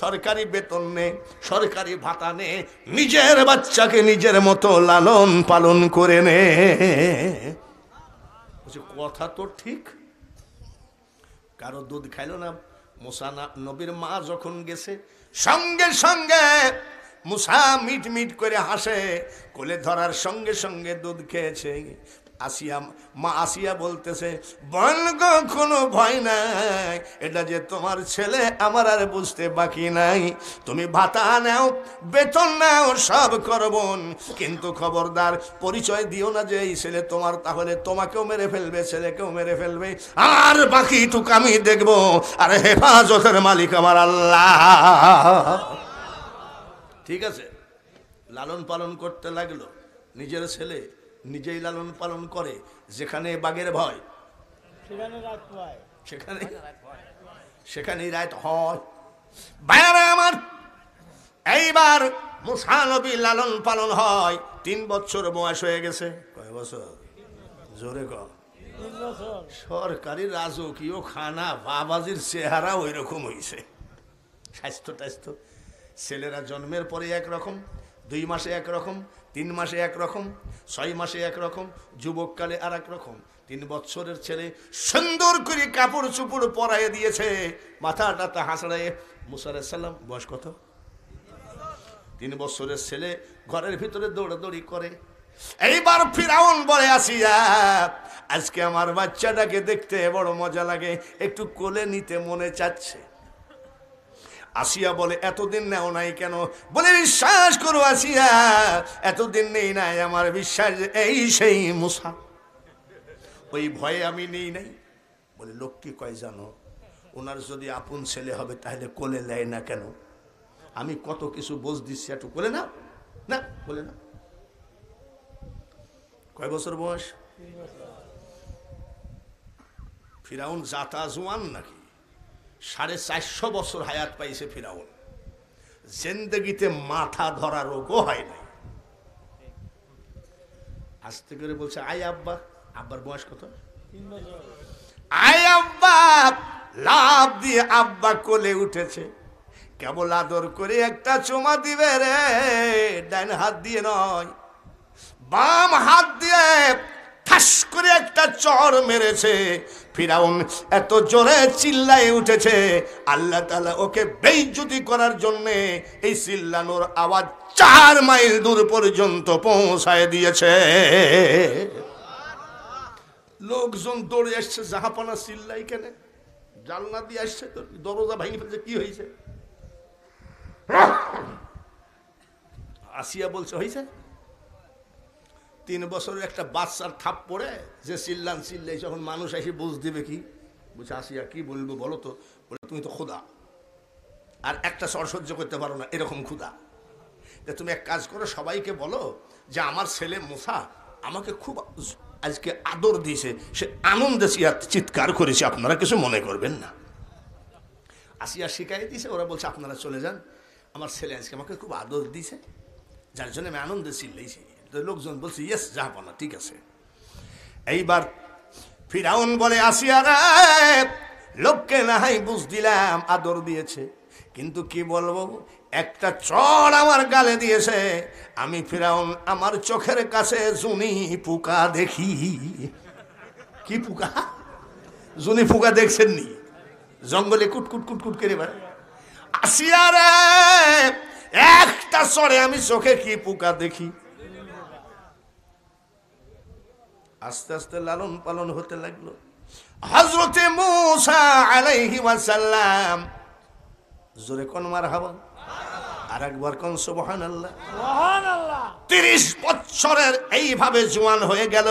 সরকারি বেতন নে, সরকারি ভাতা নে, নিজের বাচ্চাকে নিজের মতো লালন পালন করে নে। কথা তো ঠিক, কারো দুধ খাইল না। মুসা নবীর মা যখন গেছে, সঙ্গে সঙ্গে মুসা মিট মিট করে হাসে, কোলে ধরার সঙ্গে সঙ্গে দুধ খেয়েছে। মা আসিয়া বলতেছে, বলগ কোনো ভয় নাই, এটা যে তোমার ছেলে আমার আর বুঝতে বাকি নাই। তুমি ভাতা নাও, বেতন নাও, সব করবন, কিন্তু খবরদার পরিচয় দিও না যে এই ছেলে তোমার, তাহলে তোমাকেও মেরে ফেলবে, ছেলেকেও মেরে ফেলবে, আর বাকিটুকু আমি দেখবো। আর হেফাজতের মালিক আমার আল্লাহ। ঠিক আছে, লালন পালন করতে লাগলো। নিজের ছেলে নিজেই লালন পালন করে, যেখানে বাঘের ভয় সেখানেই রাত হয়। ভাইরা আমার, এইবার মুসা নবী লালন পালন হয়, 3 বছর বয়স হয়ে গেছে। কয় বছর? জোরে কর। সরকারি রাজকীয় খানা, বাবাজির চেহারা ওই রকম হয়েছে, স্বাস্থ্য টাস্থ্য। ছেলেরা জন্মের পরে একরকম, 2 মাসে একরকম, 3 মাসে একরকম, 6 মাসে একরকম, যুবককালে আর এক রকম। 3 বছরের ছেলে সুন্দর করে কাপড় চুপড় পরাইয়ে দিয়েছে, মাথা টাথা হাসড়াইয়ে। মুসা আলাইহিস সালাম বয়স কত? 3 বছরের ছেলে ঘরের ভিতরে দৌড়াদৌড়ি করে। এইবার ফিরাউন বলে, আসিয়া আজকে আমার বাচ্চাটাকে দেখতে বড় মজা লাগে, একটু কোলে নিতে মনে চাচ্ছে। আসিয়া বলে, এতদিন নেও নাই কেন? বলে, বিশ্বাস করো আসিয়া, এতদিন নেই নাই, আমার বিশ্বাস এই সেই মুসা, ওই ভয়ে আমি নেই নাই। বলে, লোক কি কয় জানো, ওনার যদি আপন ছেলে হবে তাহলে কোলে নেয় না কেন? আমি কত কিছু বোঝ দিচ্ছি, একটু কোলে না, না বলে না। কয় বছর বয়স? ফিরাউন জাতা জোয়ান নাকি? 450 বছর হায়াত পাইছে ফিরাউন, জিন্দেগিতে মাথা ধরা রোগও হয় নাই। আস্তে করে বলছে, আই আব্বা। আব্বার বয়স কত? 3 বছর। আই আব্বা, লাভ দিয়ে আব্বা কোলে উঠেছে, কেবল আদর করে একটা চুমা দিবে রে, ডান হাত দিয়ে নয়, বাম হাত দিয়ে ঠাস করে একটা চড় মেরেছে। ফিরাউন এত জোরে চিল্লায় উঠেছে, আল্লাহ তাআলা ওকে বেইজ্জতি করার জন্য এই চিল্লানোর আওয়াজ 4 মাইল দূর পর্যন্ত পৌঁছায় দিয়েছে। লোকজন দৌড়ে আসছে, জাহাপানা চিল্লাই কেন, জানলা দিয়ে আসছে, দরজা ভেঙে ফেলছে, কি হয়েছে? আসিয়া বলছে, হয়েছে 3 বছরের একটা বাচ্চার থাপ পড়ে যে চিল্লান চিল্লাই, যখন মানুষ এসে বুঝ দিবে কি? বলছে, আসিয়া কি বলবো বলো তো? বলে, তুমি তো খোদা, আর একটা চর সহ্য করতে পারো না, এরকম ক্ষুধা। তুমি এক কাজ করো, সবাইকে বলো যে আমার ছেলে মুসা আমাকে খুব আজকে আদর দিয়েছে, সে আনন্দে চিৎকার করেছে, আপনারা কিছু মনে করবেন না। আসিয়া শিখাই দিয়েছে, ওরা বলছে আপনারা চলে যান, আমার ছেলে আজকে আমাকে খুব আদর দিয়েছে, যার জন্য আমি আনন্দে চিল্লাইছি। লোকজন বলছে ইয়েস, যাবো না, ঠিক আছে। এইবার ফিরাউন বলে, আসিয়া রে, লোককে না হয় বুঝ দিলাম আদর দিয়েছে, কিন্তু কি বলবো, একটা চড় আমার গালে দিয়েছে। আমি ফিরাউন আমার চোখের কাছে জুনি পোকা দেখি। কি পোকা? জুনি পোকা দেখছেন নি? জঙ্গলে কুটকুট কুটকুট করে বেড়ায়। আসিয়া রে, একটা চড়ে আমি চোখে কি পোকা দেখি। আস্তে আস্তে লালন পালন হতে লাগলো। হযরতে মূসা আলাইহিস সালাম, জোরে কোন মারহাবা, আর একবার কোন সুবহানাল্লাহ। সুবহানাল্লাহ। 30 বছরের এইভাবে জওয়ান হয়ে গেল।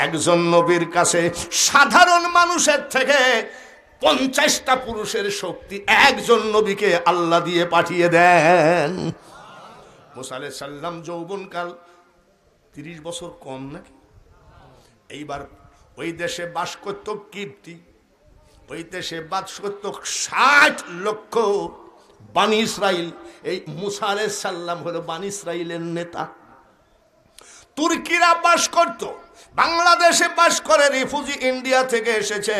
একজন নবীর কাছে সাধারণ মানুষের থেকে 50টা পুরুষের শক্তি একজন নবীকে আল্লাহ দিয়ে পাঠিয়ে দেন। মূসা আলাইহিস সালাম যৌবনকাল 30 বছর কম নাকি? এইবার ওই দেশে বাস করত কিপ্তি, ওই দেশে বাস করত 60 লক্ষ বানি ইসরাইল। এই মূসা আলাইহিস সালাম হলো বানি ইসরাইলের নেতা। তুর্কিরা বাস করত, বাংলাদেশে বাস করে রিফিউজি ইন্ডিয়া থেকে এসেছে,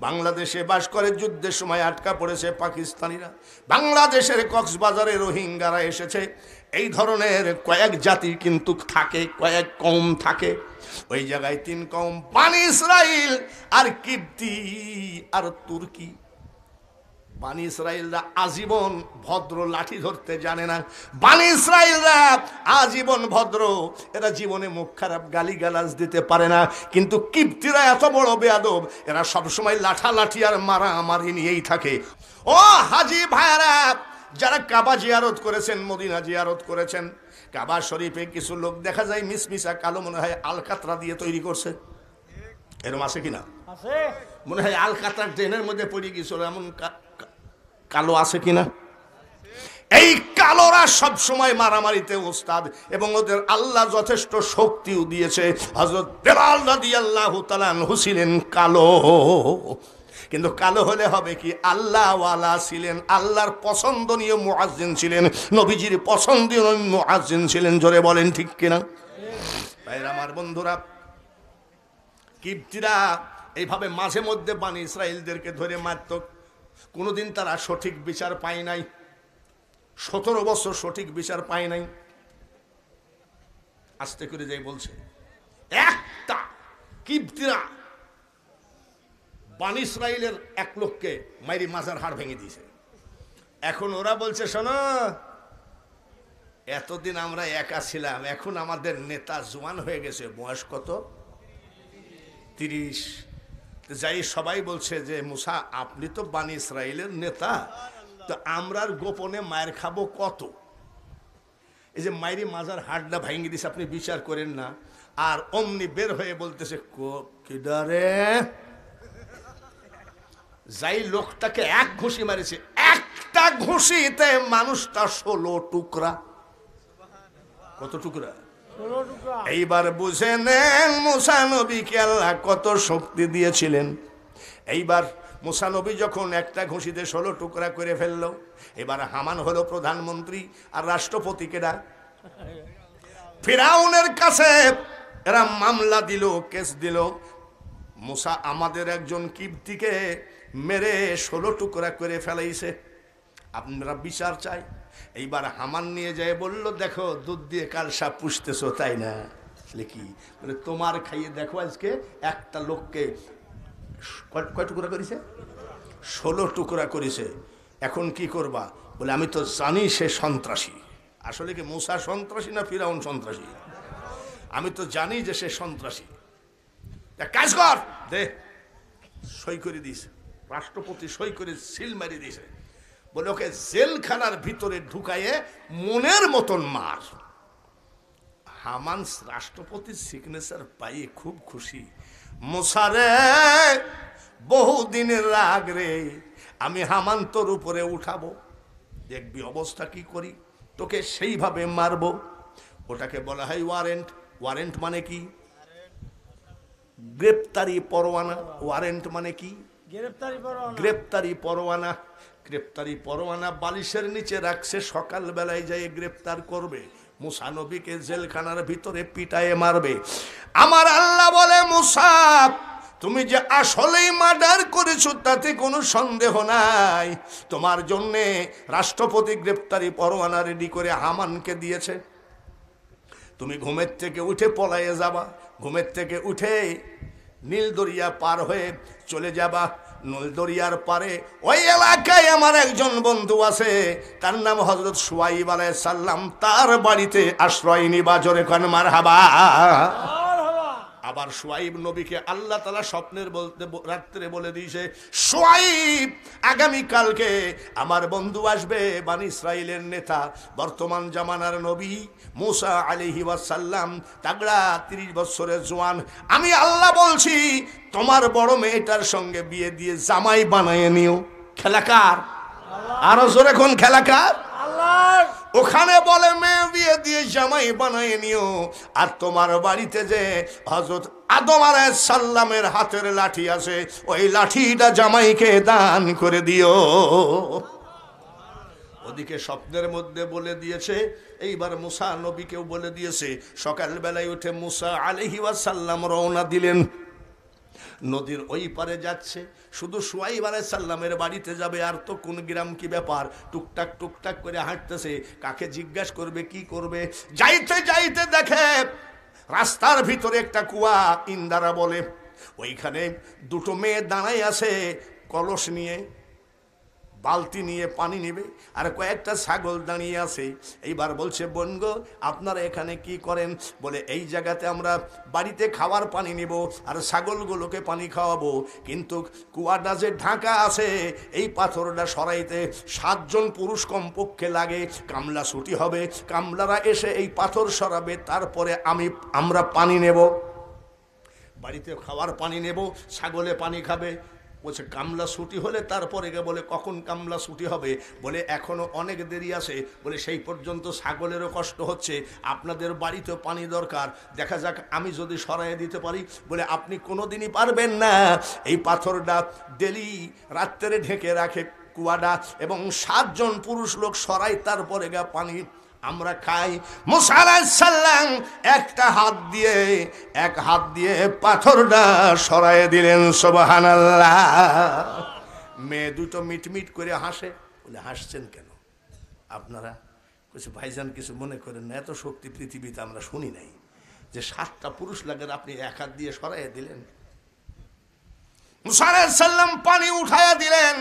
বাংলাদেশে বাস করে, যুদ্ধের সময় আটকা পড়েছে পাকিস্তানিরা, বাংলাদেশের কক্সবাজারে রোহিঙ্গারা এসেছে। এই ধরনের কয়েক জাতি কিন্তু থাকে, কয়েক কওম থাকে। ওই জায়গায় 3 কওম, বানি ইসরাইল আর কিপ্তি আর তুর্কি। বানি ইসরাইলরা আজীবন ভদ্র, লাঠি ধরতে জানে না। বানি ইসরাইলরা আজীবন ভদ্র, এরা জীবনে মুখ খারাপ গালিগালাজ দিতে পারে না। কিন্তু কিপ্তিরা এত বড় বেয়াদব, এরা সবসময় লাঠালাঠি আর মারামারি নিয়েই থাকে। ও হাজি ভাইরা, যারা কাবা জিয়ারত করেছেন, মদিনা জিয়ারত করেছেন, কাবা শরীফে কিছু লোক দেখা যায় মিসমিসা কালো, মনে হয় আলকাতরা দিয়ে তৈরি করছে। এরকম আছে কিনা? আছে। মনে হয় আলকাতরা ট্রেনের মধ্যে পড়ে গেছিল, এমন কালো আছে কিনা? এই কালোরা সব সময় মারামারিতে ওস্তাদ, এবং ওদের আল্লাহ যথেষ্ট শক্তিও দিয়েছে। হযরত বেলাল রাদিয়াল্লাহু তাআলা আনহু ছিলেন কালো, কিন্তু কালো হলে হবে কি, আল্লাহ ওয়ালা ছিলেন, আল্লাহর পছন্দনীয় মুয়াজ্জিন ছিলেন, নবীজির পছন্দনীয় মুয়াজ্জিন ছিলেন। জোরে বলেন ঠিক কিনা? ভাইরা আমার, বন্ধুরা, কিপ্তিরা এইভাবে মাঝে মধ্যে বানি ইসরাইলদেরকে ধরে মারত। কোনোদিন তারা সঠিক বিচার পায় নাই, 17 বছর সঠিক বিচার পায় নাই। আস্তে করে যাই বলছে, একটা কিপ্তিরা বানি ইসরাইলের 1 লোককে মাইরি মাজার হাড় ভেঙে দিয়েছে। এখন ওরা বলছে, শোনো, এতদিন আমরা একা ছিলাম, এখন আমাদের নেতা জওয়ান হয়ে গেছে, বয়স কত? 30। যাই সবাই বলছে যে মুসা, আপনি তো বানি ইসরাইলের নেতা, তো আমরা গোপনে মায়ের খাবো কত? এই যে মাইরি মাজার হাড়টা ভেঙে দিছে, আপনি বিচার করেন না। আর অমনি বের হয়ে বলতেছে, কিডারে? যাই লোকটাকে 1 ঘুষি মারিছে, একটা ঘুষিতে মানুষটা 16 টুকরা। কত টুকরা? 16 টুকরা। এইবার বুঝে নেন মুসা নবীকে আল্লাহ কত শক্তি দিয়েছিলেন। এইবার মুসা নবী যখন একটা ঘুষিতে 16 টুকরা করে ফেললো, এবার হামান হলো প্রধানমন্ত্রী আর রাষ্ট্রপতিকে ডাক। ফিরাউনের কাছে এরা মামলা দিল, কেস দিল, মুসা আমাদের একজন কিপ্তিকে মেরে 16 টুকরা করে ফেলাইছে, আপনারা বিচার চাই। এইবার হামান নিয়ে যায়, বলল, দেখো, দুধ দিয়ে কাল সাপ পুষতেছো, তাই না? কি মানে তোমার খাইয়ে দেখো, আজকে একটা লোককে কয় টুকরা করেছে? 16 টুকরা করেছে। এখন কি করবা? বলে, আমি তো জানি সে সন্ত্রাসী। আসলে কি মুসা সন্ত্রাসী না ফিরাউন সন্ত্রাসী? আমি তো জানি যে সে সন্ত্রাসী। কাজ কর, দে। সই করে দিয়েছে, রাষ্ট্রপতি সই করে সিল মারি দিয়েছে। বলে, ওকে জেলখানার ভিতরে ঢুকাইয়ে মনের মতন মার। হামান রাষ্ট্রপতির সিগনেচার পাইয়ে খুব খুশি। মুসারে, বহুদিনের রাগ রে, আমি হামান তোর উপরে উঠাবো, দেখবি অবস্থা কি করি, তোকে সেইভাবে মারবো। ওটাকে বলা হয় ওয়ারেন্ট। ওয়ারেন্ট মানে কি? গ্রেপ্তারি পরোয়ানা। ওয়ারেন্ট মানে কি? গ্রেফতারি পরোয়ানা। গ্রেপ্তারি পরোয়ানা। গ্রেপ্তারি পরোয়ানা বালিশের নিচে রাখছে, সকাল বেলায় যাই গ্রেপ্তার করবে, মুসা নবীকে জেলখানার ভিতরে পিটায়ে মারবে। আমার আল্লাহ বলে, মুসা তুমি যে আসলেই মার্ডার করেছো তাতে কোনো সন্দেহ নাই, তোমার জন্যে রাষ্ট্রপতি গ্রেপ্তারি পরোয়ানা রেডি করে হামানকে দিয়েছে। তুমি ঘুমের থেকে উঠে পলায়ে যাবা, ঘুমের থেকে উঠে নীল দরিয়া পার হয়ে চলে যাবা। নীল দরিয়ার পারে ওই এলাকায় আমার একজন বন্ধু আছে, তার নাম হযরত শুআইব আলাইহিস সালাম, তার বাড়িতে আশ্রয় নিবা। জোরে কোন মারহাবা। আবার শুআইব নবীকে আল্লাহ তাআলা স্বপ্নের বলতে রাত্রে বলে দিয়েছে, শুআইব আগামী কালকে আমার বন্ধু আসবে, বনি ইসরাইলের নেতা, বর্তমান জামানার নবী মুসা আলাইহি ওয়াসাল্লাম, তাগড়া 30 বছরের জওয়ান। আমি আল্লাহ বলছি তোমার বড় মেয়েটার সঙ্গে বিয়ে দিয়ে জামাই বানায় নিও। খেলাকার, আরো জোরে কোন খেলাকার? ওখানে বলে মেয়ে বিয়ে দিয়ে জামাই বানায় নিও, আর তোমার বাড়িতে যে হযরত আদম আলাইহিস সালামের হাতের লাঠি আছে, ওই লাঠিটা জামাইকে দান করে দিও। ওদিকে স্বপ্নের মধ্যে বলে দিয়েছে, এইবার মুসা নবীকেও বলে দিয়েছে। সকালবেলায় উঠে মুসা আলাইহি ওয়াসাল্লাম রওনা দিলেন, নদীর ওই পারে যাচ্ছে। শুধু শুআইব আলাইহিস সালামের বাড়িতে যাবে, আর তো কোন গ্রাম কি ব্যাপার, টুকটাক টুকটাক করে হাঁটতেছে, কাকে জিজ্ঞাসা করবে কি করবে। যাইতে যাইতে দেখে রাস্তার ভিতরে একটা কুয়া, ইন্দারা বলে, ওইখানে দুটো মেয়ে দাঁড়ায় আছে, কলস নিয়ে বালতি নিয়ে পানি নেবে, আর কয়েকটা ছাগল দাঁড়িয়ে আছে। এইবার বলছে, বোন গো আপনারা এখানে কি করেন? বলে এই জায়গাতে আমরা বাড়িতে খাওয়ার পানি নিব আর ছাগলগুলোকে পানি খাওয়াবো, কিন্তু কুয়াটা যে ঢাকা আছে, এই পাথরটা সরাইতে 7 জন পুরুষ কমপক্ষে লাগে, কামলা ছুটি হবে, কামলারা এসে এই পাথর সরাবে, তারপরে আমরা পানি নেব, বাড়িতে খাওয়ার পানি নেব, ছাগলে পানি খাবে। বলছে কামলা ছুটি হলে তারপরে গে। বলে কখন কামলা ছুটি হবে? বলে এখনো অনেক দেরি আছে। বলে সেই পর্যন্ত ছাগলেরও কষ্ট হচ্ছে, আপনাদের বাড়িতেও পানি দরকার, দেখা যাক আমি যদি সরাই দিতে পারি। বলে আপনি কোনোদিনই পারবেন না, এই পাথরটা ডেলি রাত্রে ঢেকে রাখে কুয়াটা, এবং 7 জন পুরুষ লোক সরাই, তারপরে গা পানি আমরা খাই। মুসা আলাইহিস সালাম এক হাত দিয়ে পাথরটা সরায় দিলেন। সুবহানাল্লাহ। মেয়ে দুটো মিটমিট করে হাসে। বলে হাসছেন কেন আপনারা? কিছু ভাইজান কিছু মনে করেন না, এত শক্তি পৃথিবীতে আমরা শুনি নাই যে 7টা পুরুষ লাগে, আপনি এক হাত দিয়ে সরাইয়া দিলেন। মুসা আলাইহিস সালাম পানি উঠাইয়া দিলেন,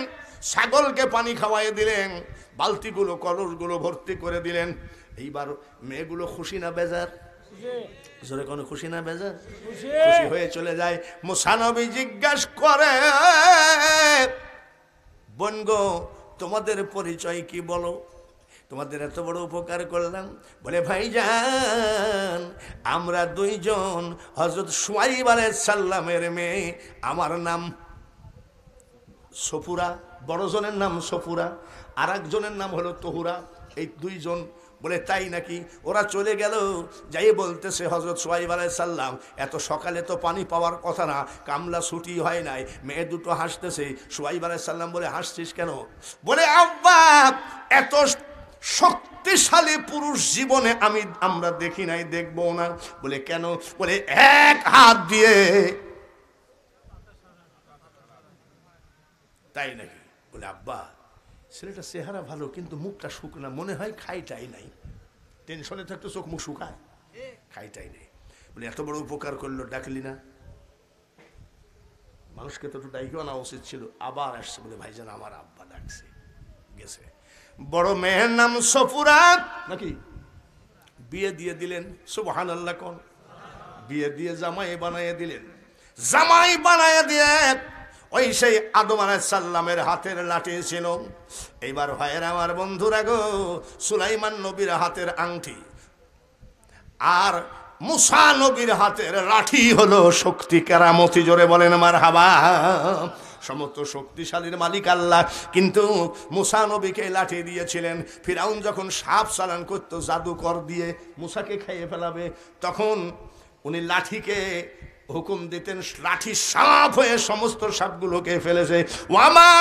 ছাগলকে পানি খাওয়াইয়া দিলেন, বালতিগুলো কলসগুলো ভর্তি করে দিলেন। এইবার মেয়েগুলো খুশি না বেজার? জোরে কোনো খুশি না বেজার? খুশি হয়ে চলে যায়। মুসা নবী জিজ্ঞাসা করে, বোন গো তোমাদের পরিচয় কি বলো? তোমাদের এত বড় উপকার করলাম। বলে ভাইজান আমরা 2 জন হযরত শুআইব আলাইহিস সালামের মেয়ে, আমার নাম সফুরা, বড় জনের নাম সফুরা, আর একজনের নাম হলো তহুরা, এই 2 জন। বলে তাই নাকি? ওরা চলে গেল, যাই বলতেছে হযরত শুআইব আলাইহিস সালাম, এত সকালে তো পানি পাওয়ার কথা না, কামলা ছুটি হয় নাই। মেয়ে দুটো হাসতেছে। শুআইব আলাইহিস সালাম বলে হাসছিস কেন? বলে আব্বা এত শক্তিশালী পুরুষ জীবনে আমরা দেখি নাই, দেখবো না। বলে কেন? বলে এক হাত দিয়ে। তাই নাকি? বলে আব্বা ছেলেটা চেহারা ভালো, কিন্তু মুখটা শুকনা, মনে হয় খাইটাই নাই, টেনশনে থাকতো চোখ মুখ শুকায়, খাইটাই নেই। বলে এত বড় উপকার করলো, ডাকলি না? মানুষকে তো একটু ডাইকেও আনা উচিত ছিল। আবার আসছে। বলে ভাইজান আমার আব্বা ডাকছে, গেছে। বড় মেয়ের নাম সফুরা নাকি? বিয়ে দিয়ে দিলেন। সুবহানাল্লাহ কোন? বিয়ে দিয়ে জামাই বানাইয়া দিলেন। জামাই বানাইয়া দিয়ে ওই সেই আদম আলাইহিস সালামের হাতের লাঠি ছিল। এইবার ভাইয়ের আমার বন্ধুরা গো, সুলাইমান নবীর হাতের আংটি আর মুসা নবীর হাতের লাঠি হলো শক্তি, কেরামতি। জোরে বলেন মারহাবা। সমস্ত শক্তিশালীর মালিক আল্লাহ, কিন্তু মুসা নবীকে লাঠি দিয়েছিলেন। ফিরাউন যখন সাপ চালান করতো জাদুকর দিয়ে মুসাকে খাইয়ে ফেলাবে, তখন উনি লাঠিকে হুকুম দিতেন, লাঠি সাপ হয়ে সমস্ত সাপগুলোকে ফেলেছে। ওয়ামা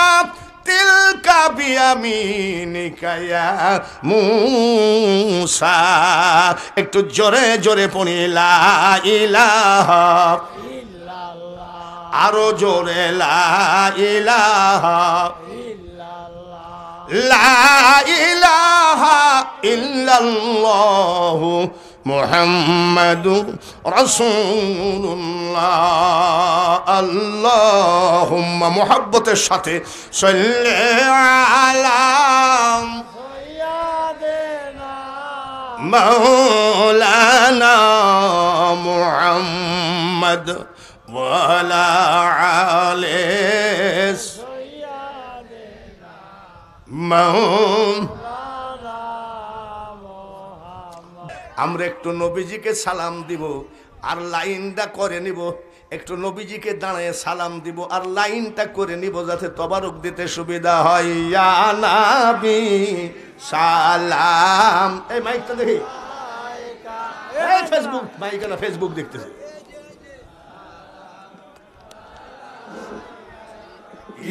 তিলকা বিয়ামিনিকা ইয়া মূসা, একটু জোরে জোরে পড়ি লা ইলাহা, আরো জোরে লা ইলাহা, লা ইলাহা ইল্লাল্লাহু মুহাম্মাদুর রাসূলুল্লাহ। আল্লাহুম্মা, মুহাব্বতের সাথে সাল্লি আলা মাওলানা মুহাম্মদ ওয়া আলা আলি আমরা একটু নবীজিকে সালাম দিব আর লাইনটা করে নিব, একটু নবীজিকে দাঁড়ায় সালাম দিব আর লাইনটা করে নিব যাতে তবারক দিতে সুবিধা হয়। ইয়া নবী সালাম। এই মাইকটা দেখি, এই ফেসবুক মাইক না, ফেসবুক দেখতেছি।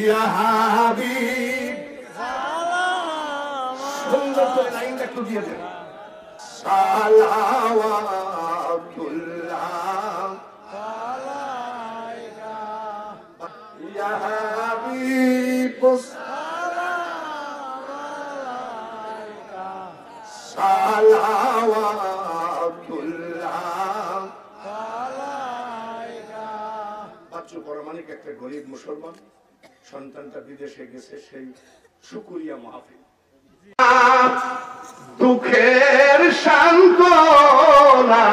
ইয়া হাবিব সালাম, সুন্দর করে লাইনটা একটু দিয়ে দেন। সালাওয়াতুল্লাহ আলাইকা ইয়া হাবিব, সালাম আলাইকা, সালাওয়াতুল্লাহ আলাইকা। বাচ্চু পরমাণিক একটা গরিব মুসলমান, সন্তানটা বিদেশে গেছে, সেই শুকরিয়া মাহফিল। দুঃখের সান্ত্বনা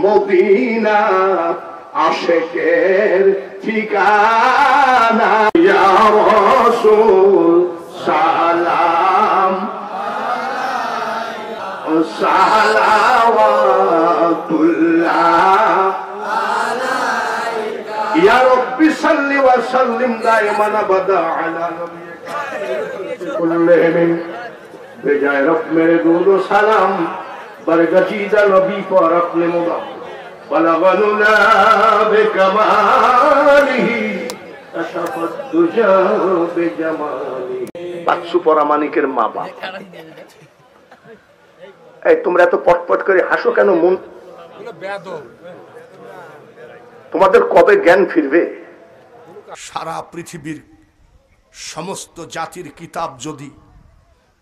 মদিনা, আশেকের ঠিকানা। ইয়া রাসূল সালাম সালাওয়াতুল্লাহ আলাইকা ইয়া রাব্বি সাল্লি ওয়া সাল্লিম দাইমান আবাদা আলা নবিয়িকা কুল্লিহিম। बेजाय रब मेरे दूर सलाम बरगजीदा नबी पर अपने मुदा बलगनुला बेकमालिही तशफत दुजा बेजमाली। বাচ্চু পরামানিকের মা বাপ, এই তোমরা এত পটপট করে হাসো কেন? মন তোমাদের কবে জ্ঞান ফিরবে? সারা পৃথিবীর সমস্ত জাতির কিতাব যদি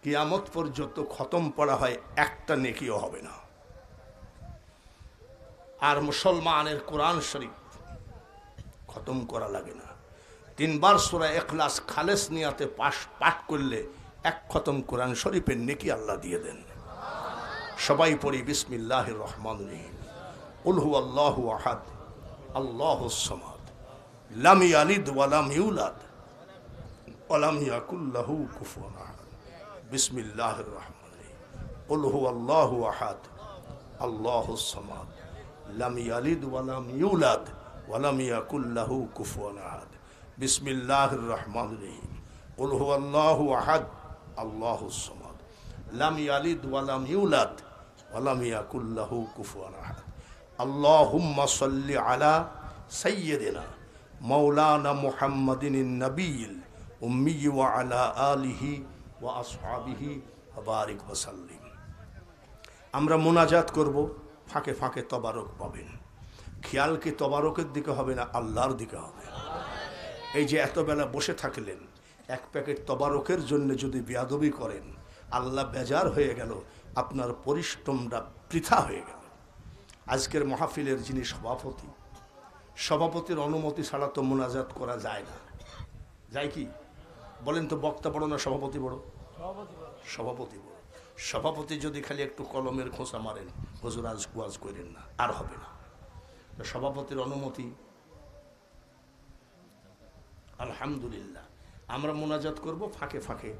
কিয়ামত পর্যন্ত খতম পড়া হয়, একটা নেকিও হবে না। আর মুসলমানের কোরআন শরীফ খতম করা লাগে না। 3 বার সূরা ইখলাস খালেস নিয়াতে পাঠ করলে এক খতম কোরআন শরীফের নেকি আল্লাহ দিয়ে দেন। সবাই পড়ি বিসমিল্লাহির রহমানির রহিম। কুল হুয়াল্লাহু আহাদ আল্লাহুস সামাদ লাম ইয়ালিদ ওয়া লাম ইউলাদ ওয়া লাম ইয়াকুল লাহু কুফুয়ান আহাদ। বিসমিল্লাহির রহমানির রহিম। কুল হুয়াল্লাহু আহাদ আল্লাহুস সামাদ লাম ইয়ালিদ ওয়া লাম ইউলাদ ওয়া লাম ইয়াকুল লাহু কুফুয়ান আহাদ। বিসমিল্লাহির রহমানির রহিম। কুল হুয়াল্লাহু আহাদ আল্লাহুস সামাদ লাম ইয়ালিদ ওয়া লাম ইউলাদ ওয়া লাম ইয়াকুল লাহু কুফুয়ান আহাদ। আল্লাহুম্মা সাল্লি আলা সাইয়্যিদিনা মাওলানা মুহাম্মাদিন নবিয়্যিল উম্মি ওয়া আলা আলিহি ওয়া আসহাবিহি ওয়া বারিক ওয়া সাল্লিম। আমরা মোনাজাত করব, ফাঁকে ফাঁকে তবারক পাবেন। খেয়াল কি তবারকের দিকে হবে না, আল্লাহর দিকে হবে। এই যে এত বেলা বসে থাকলেন, এক প্যাকেট তবারকের জন্য যদি বেয়াদবি করেন, আল্লাহ বেজার হয়ে গেল, আপনার পরিশ্রমটা বৃথা হয়ে গেল। আজকের মাহফিলের যিনি সভাপতি, সভাপতির অনুমতি ছাড়া তো মোনাজাত করা যায় না। যায় কি বলেন তো? বক্তা বড় না সভাপতি বড়? সভাপতি বড়। সভাপতি যদি খালি একটু কলমের খোঁচা মারেন, হুজুর আজ ওয়াজ করেন না, আর হবে না। সভাপতির অনুমতি আলহামদুলিল্লাহ। আমরা মোনাজাত করব ফাঁকে ফাঁকে।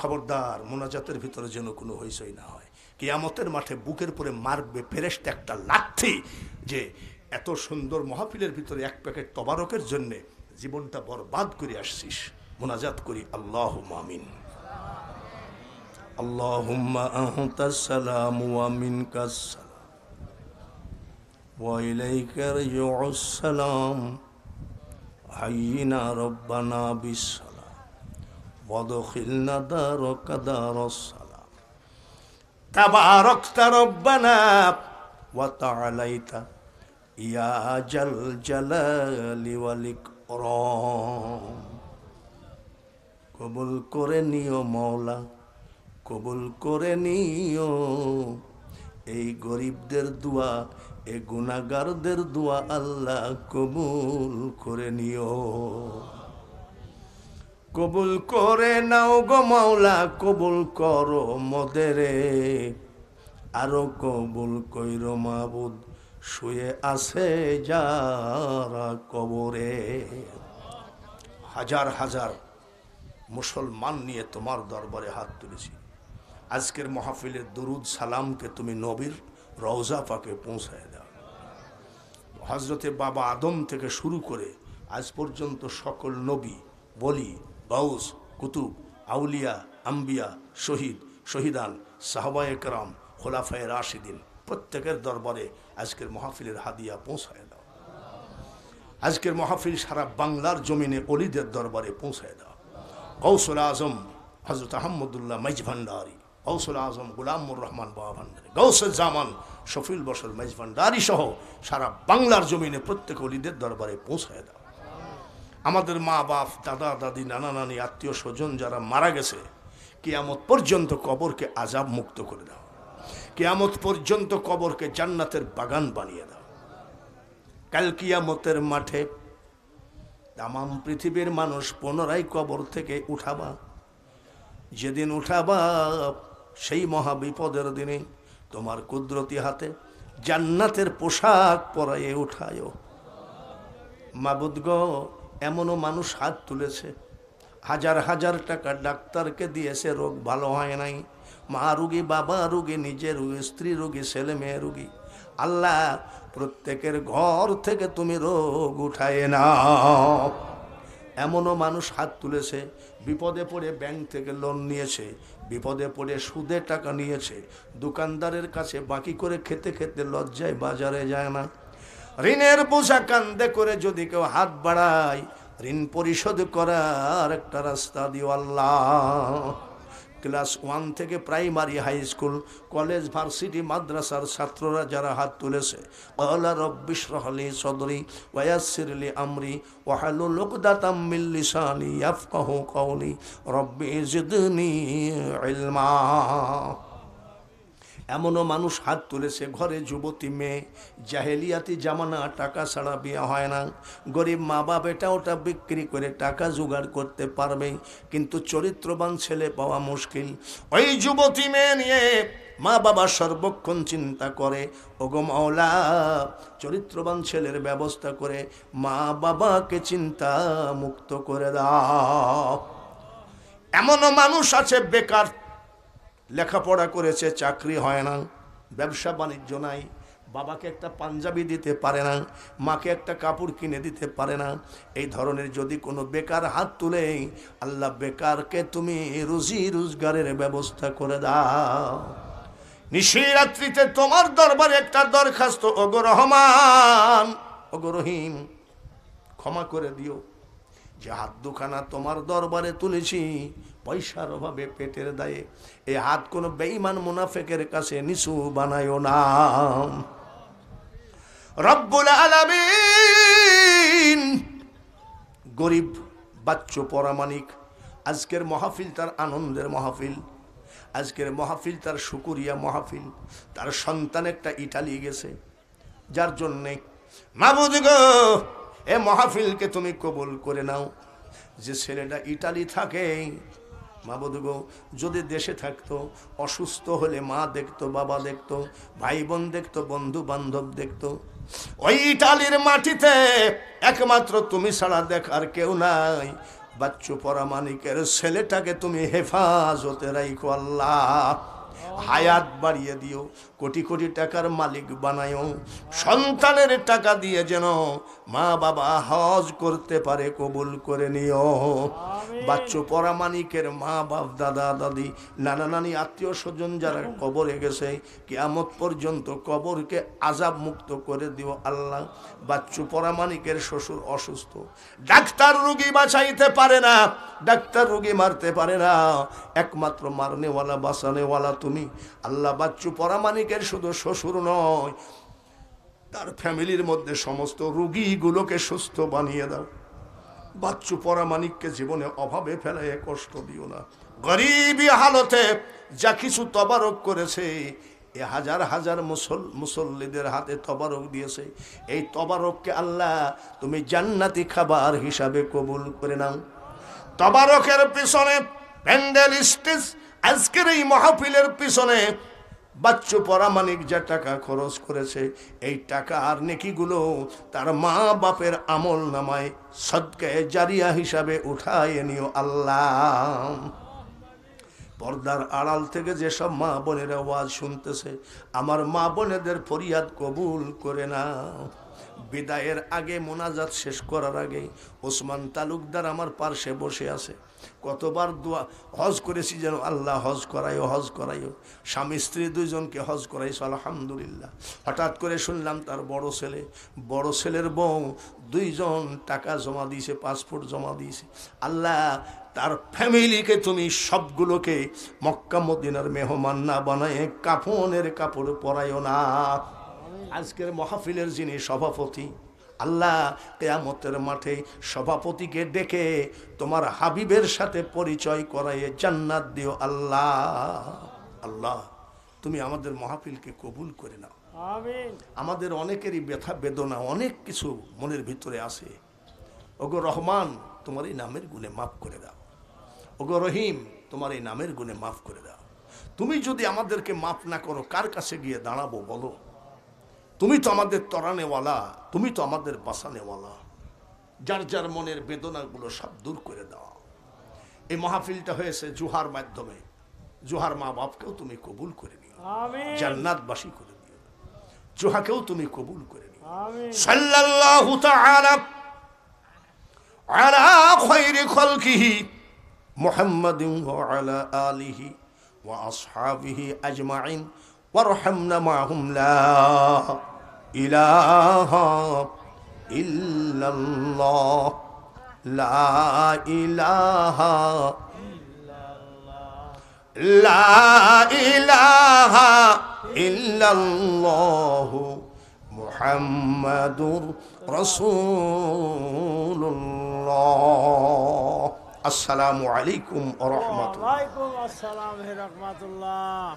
খবরদার মোনাজাতের ভিতরে যেন কোনো হইচই না হয়। কিয়ামতের মাঠে বুকের পরে মারবে ফেরেশতা একটা লাথি, যে এত সুন্দর মাহফিলের ভিতরে এক প্যাকেট তবারকের জন্য জীবনটা বরবাদ করে আসছিস। মোনাজাত করি। আল্লাহুম্মা আমিন। আল্লাহুম্মা আনতাস সালাম ওয়া মিনকাস সালাম وإليك يرجع السلام حينا ربنا بالسلام وادخلنا دارك دار السلام تباركت ربنا وتعاليت يا ذا الجلال والإكرام কবুল করে নিও মওলা কবুল করে নিও এই গরিবদের দোয়া এই গুনাহগারদের দোয়া আল্লাহ কবুল করে নিও কবুল করে নাও গো মাওলা কবুল করো মোদেরে আরো কবুল কইরো মাবুদ শুয়ে আছে যারা কবরে হাজার হাজার মুসলমান নিয়ে তোমার দরবারে হাত তুলেছি আজকের মাহফিলের দরুদ সালামকে তুমি নবীর রওজা পাকে পৌঁছায় দাও হযরতে বাবা আদম থেকে শুরু করে আজ পর্যন্ত সকল নবী বলি গাউস কুতুব আউলিয়া আম্বিয়া শহীদ শহীদান সাহাবায়ে কেরাম খোলাফায়ে রাশিদিন প্রত্যেকের দরবারে আজকের মাহফিলের হাদিয়া পৌঁছায় দাও আজকের মাহফিল সারা বাংলার জমিনে ওলিদের দরবারে পৌঁছায় দাও গৌসুল আজম হযরত আহমদুল্লাহ মাইজ ভান্ডারী গৌসুল আজম গোলামুর রহমান বাবা ভান্ডারী গৌসুল জামান শফিউল বশর মাইজ ভান্ডারী সহ সারা বাংলার জমিনে প্রত্যেক ওলিদের দরবারে পৌঁছায় দাও আমাদের মা বাপ দাদা দাদি নানা নানি আত্মীয় স্বজন যারা মারা গেছে কিয়ামত পর্যন্ত কবরকে আযাব মুক্ত করে দাও কিয়ামত পর্যন্ত কবরকে জান্নাতের বাগান বানিয়ে দাও কাল কিয়ামতের মাঠে তামাম পৃথিবীর মানুষ পুনরায় কবর থেকে উঠাবা যেদিন উঠাবা সেই মহা বিপদের দিনে তোমার কুদরতি হাতে জান্নাতের পোশাক পরায়ে উঠায়ো মাবুদ গো এমনও মানুষ হাত তুলেছে হাজার হাজার টাকা ডাক্তারকে দিয়েছে রোগ ভালো হয় নাই মা রোগী বাবা রোগী নিজের রোগী স্ত্রী রোগী ছেলে মেয়ে রোগী আল্লাহ প্রত্যেকের ঘর থেকে তুমি রোগ উঠায় নাও এমনও মানুষ হাত তুলেছে বিপদে পড়ে ব্যাংক থেকে লোন নিয়েছে বিপদে পড়ে সুদে টাকা নিয়েছে দোকানদারের কাছে বাকি করে খেতে খেতে লজ্জায় বাজারে যায় না ঋণের বোঝা কান্দে করে যদি কেউ হাত বাড়ায় ঋণ পরিশোধ করার একটা রাস্তা দিও আল্লাহ ক্লাস 1 থেকে primary high school college varsity মাদ্রাসার ছাত্ররা যারা হাত তুলেছে ক্বালা রাব্বিশরাহ লি সাদরি ওয়া ইয়াসসির লি আমরি ওয়াহলুল উকদাতাম মিন লিসানি ইয়াফকাহু কওলি রব্বি জিদনি ইলমা এমনও মানুষ হাত তুলেছে ঘরে যুবতী মেয়ে জাহেলিয়াতি জামানা টাকা ছাড়া বিয়ে হয় না গরিব মা বাপ এটা ওটা বিক্রি করে টাকা জোগাড় করতে পারবে কিন্তু চরিত্রবান ছেলে পাওয়া মুশকিল ওই যুবতী মেয়ে নিয়ে মা বাবা সর্বক্ষণ চিন্তা করে ওগো মাওলা চরিত্রবান ছেলের ব্যবস্থা করে মা বাবাকে চিন্তা মুক্ত করে দাও এমনও মানুষ আছে বেকার লেখাপড়া করেছে চাকরি হয় না ব্যবসা বাণিজ্য নাই বাবাকে একটা পাঞ্জাবি দিতে পারে না মাকে একটা কাপড় কিনে দিতে পারে না এই ধরনের যদি কোনো বেকার হাত তুলে আল্লাহ বেকারকে তুমি রুজি রোজগারের ব্যবস্থা করে দাও নিশিরাত্রিতে তোমার দরবারে একটা দরখাস্ত ওগো রহমান ওগো রহিম ক্ষমা করে দিও যে হাত দুখানা তোমার দরবারে তুলেছি পয়সার অভাবে পেটের দায়ে এই হাত কোনো বেঈমান মুনাফিকের কাছে নিচু বানায়ো না রব্বুল আলামিন গরিব বাচ্চু পরামানিক আজকের মাহফিল তার আনন্দের মাহফিল আজকের মাহফিল তার শুকরিয়া মাহফিল তার সন্তান একটা ইটালি গেছে যার জন্যে মাবুদ গো এ মাহফিলকে তুমি কবুল করে নাও যে ছেলেটা ইটালি থাকে মাবুদ গো যদি দেশে থাকতো অসুস্থ হলে মা দেখতো বাবা দেখতো ভাই বোন দেখতো বন্ধু বান্ধব দেখতো ওই ইটালির মাটিতে একমাত্র তুমি ছাড়া দেখার কেউ নাই বাচ্চু পরামানিকের ছেলেটাকে তুমি হেফাজতে রাখো আল্লাহ হায়াত বাড়িয়ে দিও কোটি কোটি টাকার মালিক বানায়ো, সন্তানের টাকা দিয়ে যেন মা বাবা হজ করতে পারে, কবুল করে নিও। বাচ্চু পরামানিকের মা বাপ, দাদা দাদি, নানা নানি, আত্মীয় স্বজন যারা কবরে গেছে, কিয়ামত পর্যন্ত কবরকে আযাব মুক্ত করে দিও আল্লাহ। বাচ্চু পরামানিকের শ্বশুর অসুস্থ, ডাক্তার রোগী বাঁচাইতে পারে না, ডাক্তার রোগী মারতে পারে না, একমাত্র মারনেওয়ালা বাঁচানেওয়ালা তুমি আল্লাহ। বাচ্চু পরামানিকের শুধু শ্বশুর নয়, তার ফ্যামিলির মধ্যে সমস্ত রোগীগুলোকে সুস্থ বানিয়ে দাও। বাচ্চু পরামানিককে জীবনে অভাবে ফেলায় কষ্ট দিও না। গরিবী হালতে যা কিছু তবারক করেছে, এ হাজার হাজার মুসল্লিদের হাতে তবারক দিয়েছে, এই তবারককে আল্লাহ তুমি জান্নাতি খাবার হিসাবে কবুল করে নাও। তবারকের পিছনে, প্যান্ডেল স্টেজ, আজকের এই মাহফিলের পিছনে বাচ্চু পরামানিক যা টাকা খরচ করেছে, এই টাকা আর নেকিগুলো তার মা বাপের আমল নামায় সদকায়ে জারিয়া হিসাবে উঠায় নিও আল্লাহ। পর্দার আড়াল থেকে যেসব মা বোনেরা আওয়াজ শুনতেছে, আমার মা বোনেদের ফরিয়াদ কবুল করে নাও। বিদায়ের আগে, মোনাজাত শেষ করার আগে, ওসমান তালুকদার আমার পার্শ্বে বসে আছে। কতবার দোয়া, হজ করেছি যেন আল্লাহ হজ করাইও, হজ করাইও। স্বামী স্ত্রী দুইজনকে হজ করাইছো, আলহামদুলিল্লাহ। হঠাৎ করে শুনলাম তার বড় ছেলের বউ দুইজন টাকা জমা দিয়েছে, পাসপোর্ট জমা দিয়েছে। আল্লাহ তার ফ্যামিলিকে তুমি সবগুলোকে মক্কা মদিনার মেহমান না বানায় কাফনের কাপড় পরাইও না। আজকের মাহফিলের যিনি সভাপতি, আল্লাহ কিয়ামতের মাঠে সভাপতিকে ডেকে তোমার হাবিবের সাথে পরিচয় করাইয়ে জান্নাত দিও আল্লাহ। আল্লাহ তুমি আমাদের মাহফিলকে কবুল করে নাও। আমিন। আমাদের অনেকেরই ব্যথা বেদনা, অনেক কিছু মনের ভিতরে আছে। ওগো রহমান, তোমার এই নামের গুণে মাফ করে দাও। ওগো রহিম, তোমার এই নামের গুণে মাফ করে দাও। তুমি যদি আমাদেরকে মাফ না করো, কার কাছে গিয়ে দাঁড়াবো বলো? তুমি তো আমাদের তরানেওয়ালা, তুমি তো আমাদের বাঁচানেওয়ালা। যার যার মনের বেদনাগুলো সব দূর করে দাও। এই মাহফিলটা হয়েছে জুহার মাধ্যমে, জুহার মা বাপকেও তুমি কবুল করে নিও, আমিন। জান্নাতবাসী করে দিও। জুহাকেও তুমি কবুল করে নিও। আমিন। সাল্লাল্লাহু তাআলা আলা খায়রি খালকিহি মুহাম্মাদিন ওয়া আলা আলিহি ওয়া আসহাবিহি আজমাইন ওয়ারহামনা মাহুম লা ইলাহা ইল্লাল্লাহ, লা ইলাহা লা ইলাহা ইল্লাল্লাহ মুহাম্মাদুর রাসূলুল্লাহ। আসসালামু আলাইকুম ওয়া রাহমাতুল্লাহ। ওয়ালাইকুম আসসালাম ওয়া রাহমাতুল্লাহ।